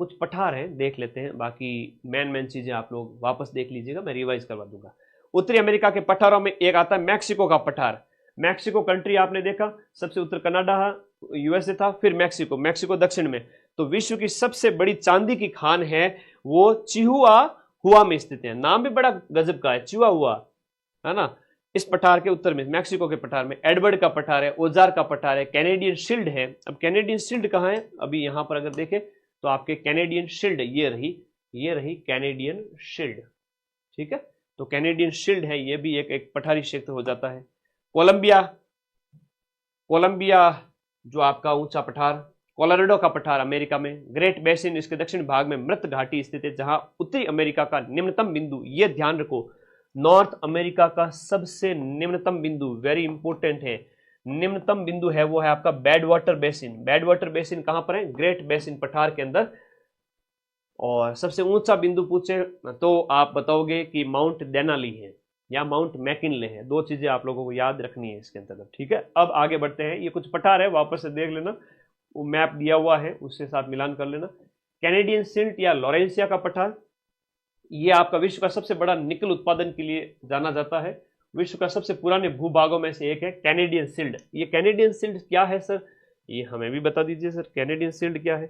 कुछ पठार हैं, देख लेते हैं, बाकी मेन चीजें आप लोग वापस देख लीजिएगा, मैं रिवाइज करवा दूंगा। उत्तरी अमेरिका के पठारों में एक आता है मैक्सिको का पठार। मैक्सिको कंट्री आपने देखा, सबसे उत्तर कनाडा यूएसए था, फिर मैक्सिको दक्षिण में। तो विश्व की सबसे बड़ी चांदी की खान है वो चिहुआ में स्थित है। नाम भी बड़ा गजब का है, चिहुआ, है ना। इस पठार के उत्तर में, मैक्सिको के पठार में एडवर्ड का पठार है, ओजार का पठार है, कैनेडियन शील्ड है। अब कैनेडियन शील्ड कहाँ है? अभी यहां पर अगर देखें तो आपके कैनेडियन शील्ड ये रही कैनेडियन शील्ड, ठीक है। तो कैनेडियन शील्ड है, ये भी एक पठारी क्षेत्र हो जाता है। कोलंबिया जो आपका ऊंचा पठार, कोलोराडो का पठार अमेरिका में। ग्रेट बेसिन इसके दक्षिण भाग में मृत घाटी स्थित है, जहां उत्तरी अमेरिका का निम्नतम बिंदु, ये ध्यान रखो, नॉर्थ अमेरिका का सबसे निम्नतम बिंदु, वेरी इंपॉर्टेंट है, निम्नतम बिंदु है वो है आपका bad water basin. Bad water basin कहां पर है? ग्रेट बेसिन पठार के अंदर। और सबसे ऊंचा बिंदु पूछे तो आप बताओगे कि माउंट देनाली है या माउंट मैकिनले है। दो चीजें आप लोगों को याद रखनी है इसके अंतर्गत, ठीक है। अब आगे बढ़ते हैं, ये कुछ पठार है, वापस से देख लेना, वो मैप दिया हुआ है उसके साथ मिलान कर लेना। कैनेडियन सिल्ट या लॉरेंसिया का पठार, ये आपका विश्व का सबसे बड़ा निकल उत्पादन के लिए जाना जाता है। विश्व का सबसे पुराने भूभागों में से एक है कैनेडियन सिल्ट। ये कैनेडियन सिल्ट क्या है सर? ये हमें भी बता दीजिए सर, कैनेडियन सिल्ट क्या है?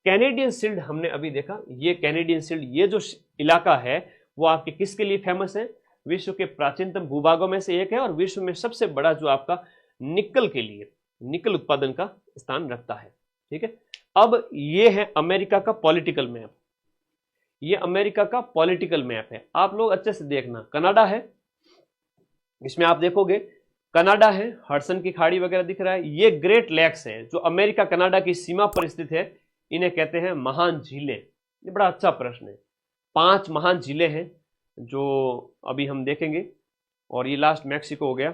कैनेडियन सिल्ट हमने अभी देखा, ये कैनेडियन सिल्ट, ये जो इलाका है वो आपके किसके लिए फेमस है? विश्व के प्राचीनतम भूभागों में से एक है और विश्व में सबसे बड़ा जो आपका निकल के लिए, निकल उत्पादन का स्थान रखता है, ठीक है। अब ये है अमेरिका का पॉलिटिकल मैप, ये अमेरिका का पॉलिटिकल मैप है। आप लोग अच्छे से देखना, कनाडा है, इसमें आप देखोगे कनाडा है, हडसन की खाड़ी वगैरह दिख रहा है। ये ग्रेट लेक्स है जो अमेरिका कनाडा की सीमा पर स्थित है, इन्हें कहते हैं महान झीलें। ये बड़ा अच्छा प्रश्न है। 5 महान झीलें हैं जो अभी हम देखेंगे। और ये लास्ट मैक्सिको हो गया,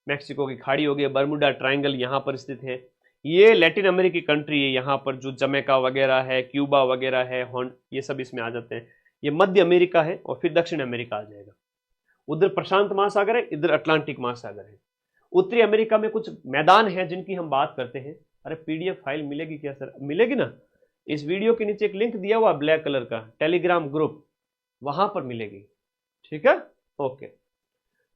मैक्सिको की खाड़ी हो गई, बर्मुडा ट्रायंगल यहाँ पर स्थित है। ये लैटिन अमेरिकी कंट्री है, यहाँ पर जो जमैका वगैरह है, क्यूबा वगैरह है, ये सब इसमें आ जाते हैं। ये मध्य अमेरिका है और फिर दक्षिण अमेरिका आ जाएगा। उधर प्रशांत महासागर है, इधर अटलांटिक महासागर है। उत्तरी अमेरिका में कुछ मैदान हैं जिनकी हम बात करते हैं। अरे पीडीएफ फाइल मिलेगी क्या सर? मिलेगी ना, इस वीडियो के नीचे एक लिंक दिया हुआ ब्लैक कलर का, टेलीग्राम ग्रुप, वहां पर मिलेगी, ठीक है, ओके।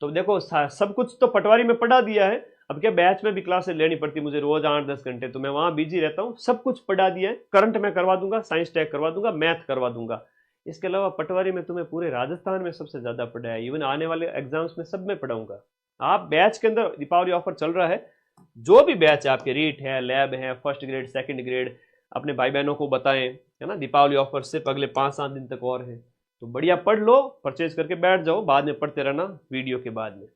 तो देखो सब कुछ तो पटवारी में पढ़ा दिया है, अब क्या बैच में भी क्लासेस लेनी पड़ती मुझे रोज 8-10 घंटे, तो मैं वहां बिजी रहता हूँ। सब कुछ पढ़ा दिया है, करंट में करवा दूंगा, साइंस टैग करवा दूंगा, मैथ करवा दूंगा। इसके अलावा पटवारी में तुम्हें पूरे राजस्थान में सबसे ज्यादा पढ़ा है, इवन आने वाले एग्जाम्स में सब में पढ़ाऊंगा। आप बैच के अंदर दीपावली ऑफर चल रहा है, जो भी बैच है आपके, रीट है, लैब है, फर्स्ट ग्रेड, सेकंड ग्रेड, अपने भाई बहनों को बताएं, है ना। दीपावली ऑफर सिर्फ अगले 5-7 दिन तक और है, तो बढ़िया पढ़ लो, परचेज करके बैठ जाओ, बाद में पढ़ते रहना वीडियो के बाद में।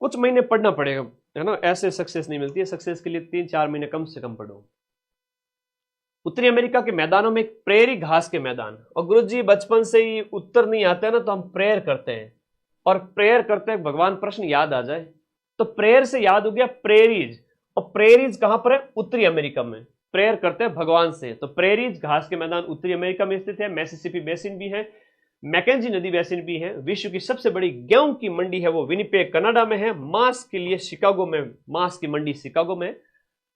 कुछ महीने पढ़ना पड़ेगा, है ना, ऐसे सक्सेस नहीं मिलती है। सक्सेस के लिए 3-4 महीने कम से कम पढ़ो। उत्तरी अमेरिका के मैदानों में एक प्रेरी घास के मैदान, और गुरुजी बचपन से ही उत्तर नहीं आते हैं ना, तो हम प्रेयर करते हैं, और प्रेयर करते हैं भगवान प्रश्न याद आ जाए, तो प्रेयर से याद हो गया प्रेरीज। और प्रेरीज कहां पर है? उत्तरी अमेरिका में। प्रेयर करते हैं भगवान से, तो प्रेरीज घास के मैदान उत्तरी अमेरिका में स्थित है। मैसिसिपी बेसिन भी है, मैकेंजी नदी बेसिन भी है। विश्व की सबसे बड़ी गेहूं की मंडी है वो विनिपेग कनाडा में है। मांस के लिए शिकागो में, मांस की मंडी शिकागो में,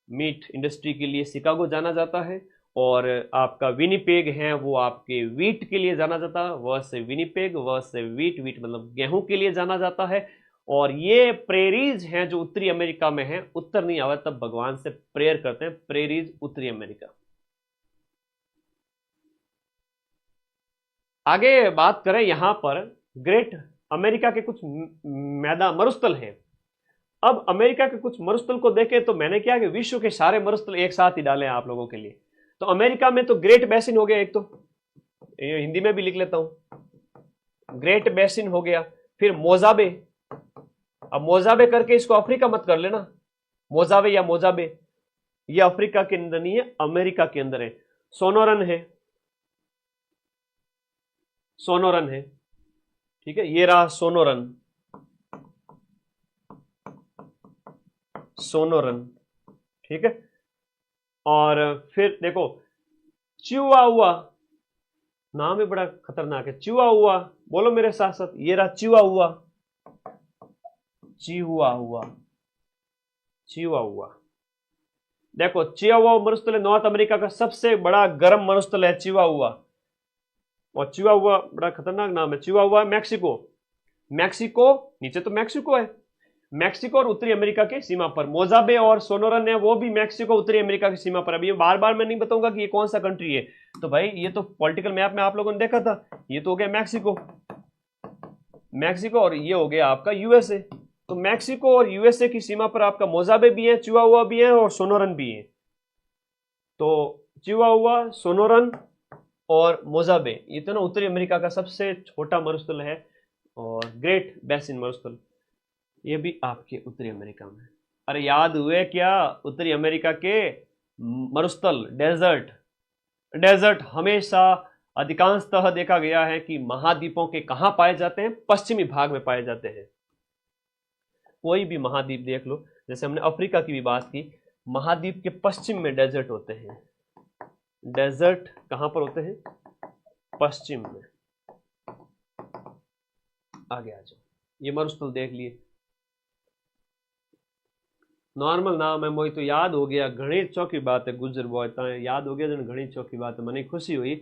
मीट इंडस्ट्री के लिए शिकागो जाना जाता है। और आपका विनिपेग है वो आपके वीट के लिए जाना जाता है, वह से विनिपेग, वह से वीट, वीट मतलब गेहूं के लिए जाना जाता है। और ये प्रेरीज हैं जो उत्तरी अमेरिका में हैं। उत्तर नहीं आवा तब भगवान से प्रेयर करते हैं, प्रेरीज उत्तरी अमेरिका। आगे बात करें, यहां पर ग्रेट अमेरिका के कुछ मैदान मरुस्थल हैं। अब अमेरिका के कुछ मरुस्थल को देखें तो मैंने क्या कि विश्व के सारे मरुस्थल एक साथ ही डाले हैं आप लोगों के लिए। तो अमेरिका में तो ग्रेट बेसिन हो गया एक, तो हिंदी में भी लिख लेता हूं, ग्रेट बेसिन हो गया। फिर मोजाबे, अब मोजाबे करके इसको अफ्रीका मत कर लेना, मोजाबे या मोजाबे, ये अफ्रीका के अंदर नहीं है, अमेरिका के अंदर है। सोनोरन है, सोनोरन है, ठीक है, ये रहा सोनोरन, सोनोरन, ठीक है। और फिर देखो चिवाहुआ, नाम ही बड़ा खतरनाक है, चिवाहुआ, बोलो मेरे साथ साथ, ये रहा चिवाहुआ, चिवाहुआ, चिवाहुआ। देखो चिवाहुआ मरुस्थल है, नॉर्थ अमेरिका का सबसे बड़ा गर्म मरुस्थल है चिवाहुआ। और चिवाहुआ बड़ा खतरनाक नाम है, चिवाहुआ मैक्सिको, मैक्सिको नीचे तो मैक्सिको है, मैक्सिको और उत्तरी अमेरिका की सीमा पर। मोजाबे और सोनोरन है वो भी मैक्सिको उत्तरी अमेरिका की सीमा पर। अभी बार बार मैं नहीं बताऊंगा कि ये कौन सा कंट्री है, तो भाई ये तो पॉलिटिकल मैप में आप लोगों ने देखा था, ये तो हो गया मैक्सिको, मैक्सिको, और ये हो गया आपका यूएसए। तो मैक्सिको और यूएसए की सीमा पर आपका मोजाबे भी है, चिवाहुआ भी है और सोनोरन भी है। तो चिवाहुआ, सोनोरन और मोजाबे, ये तो ना उत्तरी अमेरिका का सबसे छोटा मरुस्थल है, और ग्रेट बेसिन मरुस्थल ये भी आपके उत्तरी अमेरिका में। अरे याद हुए क्या उत्तरी अमेरिका के मरुस्थल? डेजर्ट, डेजर्ट हमेशा अधिकांशतः देखा गया है कि महाद्वीपों के कहां पाए जाते हैं? पश्चिमी भाग में पाए जाते हैं। कोई भी महाद्वीप देख लो, जैसे हमने अफ्रीका की भी बात की, महाद्वीप के पश्चिम में डेजर्ट होते हैं। डेजर्ट कहां पर होते हैं? पश्चिम में। आगे आ जाओ, ये मरुस्थल देख लिए, नॉर्मल नाम है, मोई तो याद हो गया, घणी चौकी बात है, गुजर बोय ता याद हो गया जन, घणी चौकी बात है, मने खुशी हुई,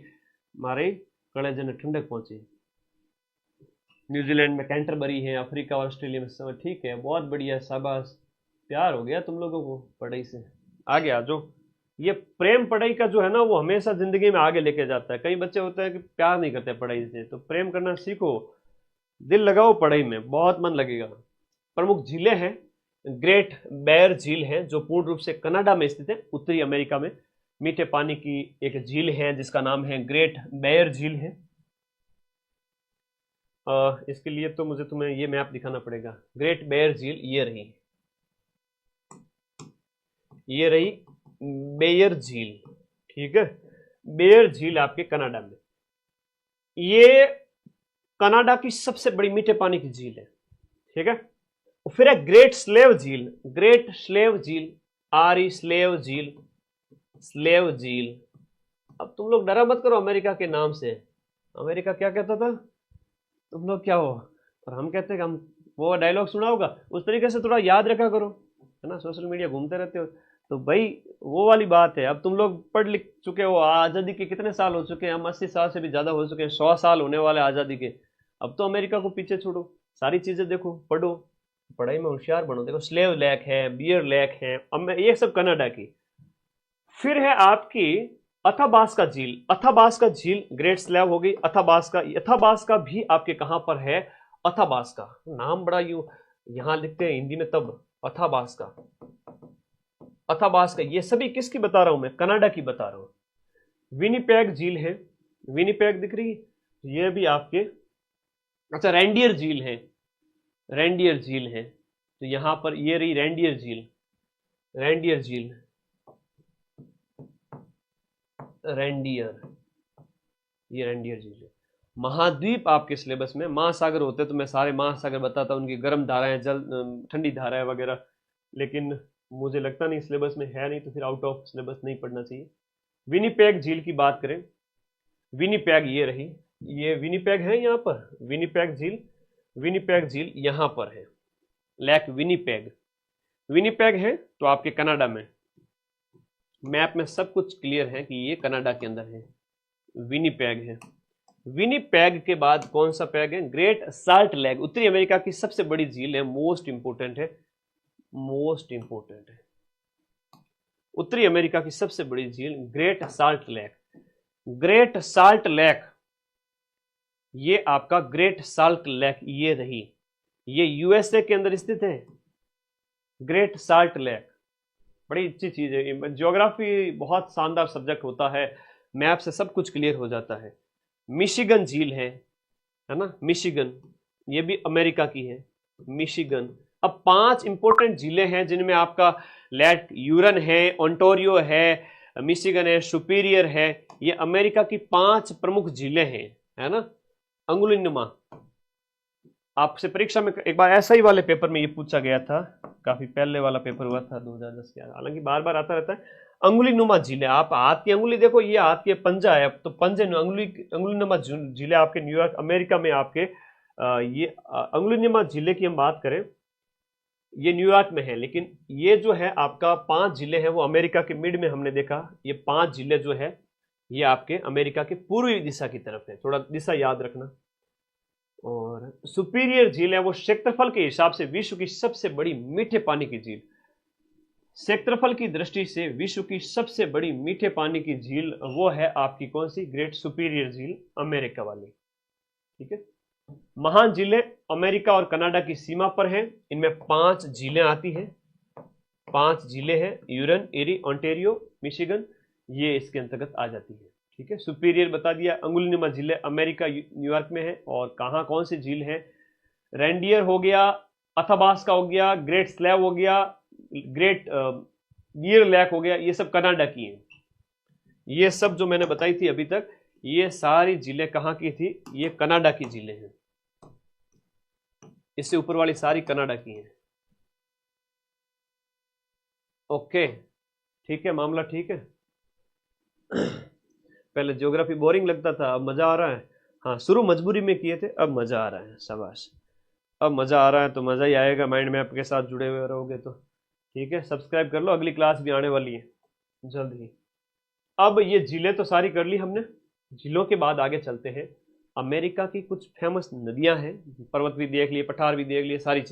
मारे कलेजे ने ठंडक पहुंची। न्यूजीलैंड में कैंटरबरी है, अफ्रीका और ऑस्ट्रेलिया में सब ठीक है, बहुत बढ़िया, शाबाश, प्यार हो गया तुम लोगों को पढ़ाई से। आगे आ जाओ, ये प्रेम पढ़ाई का जो है ना वो हमेशा जिंदगी में आगे लेके जाता है। कई बच्चे होते हैं कि प्यार नहीं करते पढ़ाई से, तो प्रेम करना सीखो, दिल लगाओ पढ़ाई में, बहुत मन लगेगा। प्रमुख झीलें हैं, ग्रेट बेयर झील है जो पूर्ण रूप से कनाडा में स्थित है, उत्तरी अमेरिका में। मीठे पानी की एक झील है जिसका नाम है ग्रेट बेयर झील है। इसके लिए तो मुझे तुम्हें ये मैप दिखाना पड़ेगा। ग्रेट बेयर झील ये रही बेयर झील, ठीक है। बेयर झील आपके कनाडा में, ये कनाडा की सबसे बड़ी मीठे पानी की झील है, ठीक है। फिर है ग्रेट स्लेव झील, ग्रेट स्लेव झील, स्लेव झील, स्लेव झील। अब तुम लोग डरा मत करो अमेरिका के नाम से, अमेरिका क्या कहता था, तुम लोग क्या हो, और हम कहते हैं कि हम, वो डायलॉग सुना होगा, उस तरीके से थोड़ा याद रखा करो, है ना, सोशल मीडिया घूमते रहते हो तो भाई वो वाली बात है। अब तुम लोग पढ़ लिख चुके हो, आज़ादी के कितने साल हो चुके हैं, हम 80 साल से भी ज़्यादा हो चुके हैं, 100 साल होने वाले आज़ादी के। अब तो अमेरिका को पीछे छोड़ो, सारी चीज़ें देखो, पढ़ो, पढ़ाई में होशियार बनो। देखो स्लेव लेक है, बियर लेक है, ये सब कनाडा की। फिर है आपकी अथाबास्का झील, अथाबास्का झील ग्रेट स्लेव हो गई। अथाबास्का भी आपके कहां पर है? अथाबास्का, नाम बड़ा यूं यहां लिखते हैं हिंदी में तब, अथाबास्का, अथाबास्का। ये सभी किसकी बता रहा हूं मैं? कनाडा की बता रहा हूं। विनीपेग झील है, विनीपेग दिख रही है, ये भी आपके, अच्छा रेंडियर झील है, रेंडियर झील है, तो यहां पर ये रही रेंडियर झील, रेंडियर झील, रेंडियर, ये रेंडियर झील है। महाद्वीप आपके सिलेबस में, महासागर होते तो मैं सारे महासागर बताता, उनकी गर्म धाराएं, जल ठंडी धाराएं वगैरह, लेकिन मुझे लगता नहीं सिलेबस में है, नहीं तो फिर आउट ऑफ सिलेबस नहीं पढ़ना चाहिए। विनीपेग झील की बात करें, विनीपेग ये रही, ये विनीपेग है यहाँ पर, विनीपेग झील, विनीपेग झील यहाँ पर है, लेक विनीपेग, विनीपेग है तो आपके कनाडा में। मैप में सब कुछ क्लियर है कि ये कनाडा के अंदर है, विनीपेग है। विनीपेग के बाद कौन सा पैग है? ग्रेट साल्ट लेक, उत्तरी अमेरिका की सबसे बड़ी झील है, मोस्ट इंपोर्टेंट है, मोस्ट इंपोर्टेंट है, उत्तरी अमेरिका की सबसे बड़ी झील great salt lake. Great salt lake, ये आपका ग्रेट साल्ट लेक ये रही, ये यूएसए के अंदर स्थित है, ग्रेट साल्ट लेक। बड़ी अच्छी चीज है, ज्योग्राफी बहुत शानदार सब्जेक्ट होता है, मैप से सब कुछ क्लियर हो जाता है। मिशिगन झील है ना, मिशिगन, ये भी अमेरिका की है, मिशिगन। अब 5 इंपोर्टेंट झीलें हैं जिनमें आपका लेक यूरन है, ओंटारियो है, मिशिगन है, सुपीरियर है, ये अमेरिका की 5 प्रमुख झीलें हैं, है ना, अंगुलिनुमा। आपसे परीक्षा में एक बार ऐसा ही वाले पेपर में ये पूछा गया था, काफी पहले वाला पेपर हुआ था 2010 के, हालांकि बार बार आता रहता है। अंगुलिनुमा झीलें, आप हाथ की अंगुली देखो, ये हाथ के पंजा है, तो पंजे अंगुलिनुमा झीलें आपके न्यूयॉर्क अमेरिका में आपके, ये अंगुलिनुमा झीलें की हम बात करें, ये न्यूयॉर्क में है, लेकिन ये जो है आपका 5 जिले हैं वो अमेरिका के मिड में हमने देखा। ये 5 जिले जो है ये आपके अमेरिका के पूर्वी दिशा की तरफ है, थोड़ा दिशा याद रखना। और सुपीरियर झील है वो क्षेत्रफल के हिसाब से विश्व की सबसे बड़ी मीठे पानी की झील, क्षेत्रफल की दृष्टि से विश्व की सबसे बड़ी मीठे पानी की झील वो है आपकी कौन सी? ग्रेट सुपीरियर झील, अमेरिका वाली, ठीक है। महान झीलें अमेरिका और कनाडा की सीमा पर हैं, इनमें 5 झीलें आती हैं, 5 झीलें हैं, यूरन, एरी, ओंटारियो, मिशिगन, ये इसके अंतर्गत आ जाती है, ठीक है। सुपीरियर बता दिया, अंगुलिनुमा झीलें अमेरिका न्यूयॉर्क में है, और कहाँ कौन सी झील है? रेंडियर हो गया, अथाबास्का हो गया, ग्रेट स्लेव हो गया, ग्रेट बियर लेक हो गया, ये सब कनाडा की हैं। ये सब जो मैंने बताई थी अभी तक, ये सारी झीलें कहाँ की थी? ये कनाडा की झीलें हैं। इससे ऊपर वाली सारी कनाडा की हैं। ओके, ठीक है, मामला ठीक है। पहले ज्योग्राफी बोरिंग लगता था, अब मजा आ रहा है। हाँ, शुरू मजबूरी में किए थे, अब मजा आ रहा है। शाबाश, अब मजा आ रहा है तो मजा ही आएगा। माइंड मैप के साथ जुड़े हुए रहोगे तो ठीक है। सब्सक्राइब कर लो, अगली क्लास भी आने वाली है जल्द ही। अब ये झीलें तो सारी कर ली हमने। झीलों के बाद आगे चलते हैं। अमेरिका की कुछ फेमस नदियां हैं, पर्वत भी देख लिए, पठार भी देख लिए, सारी चीजें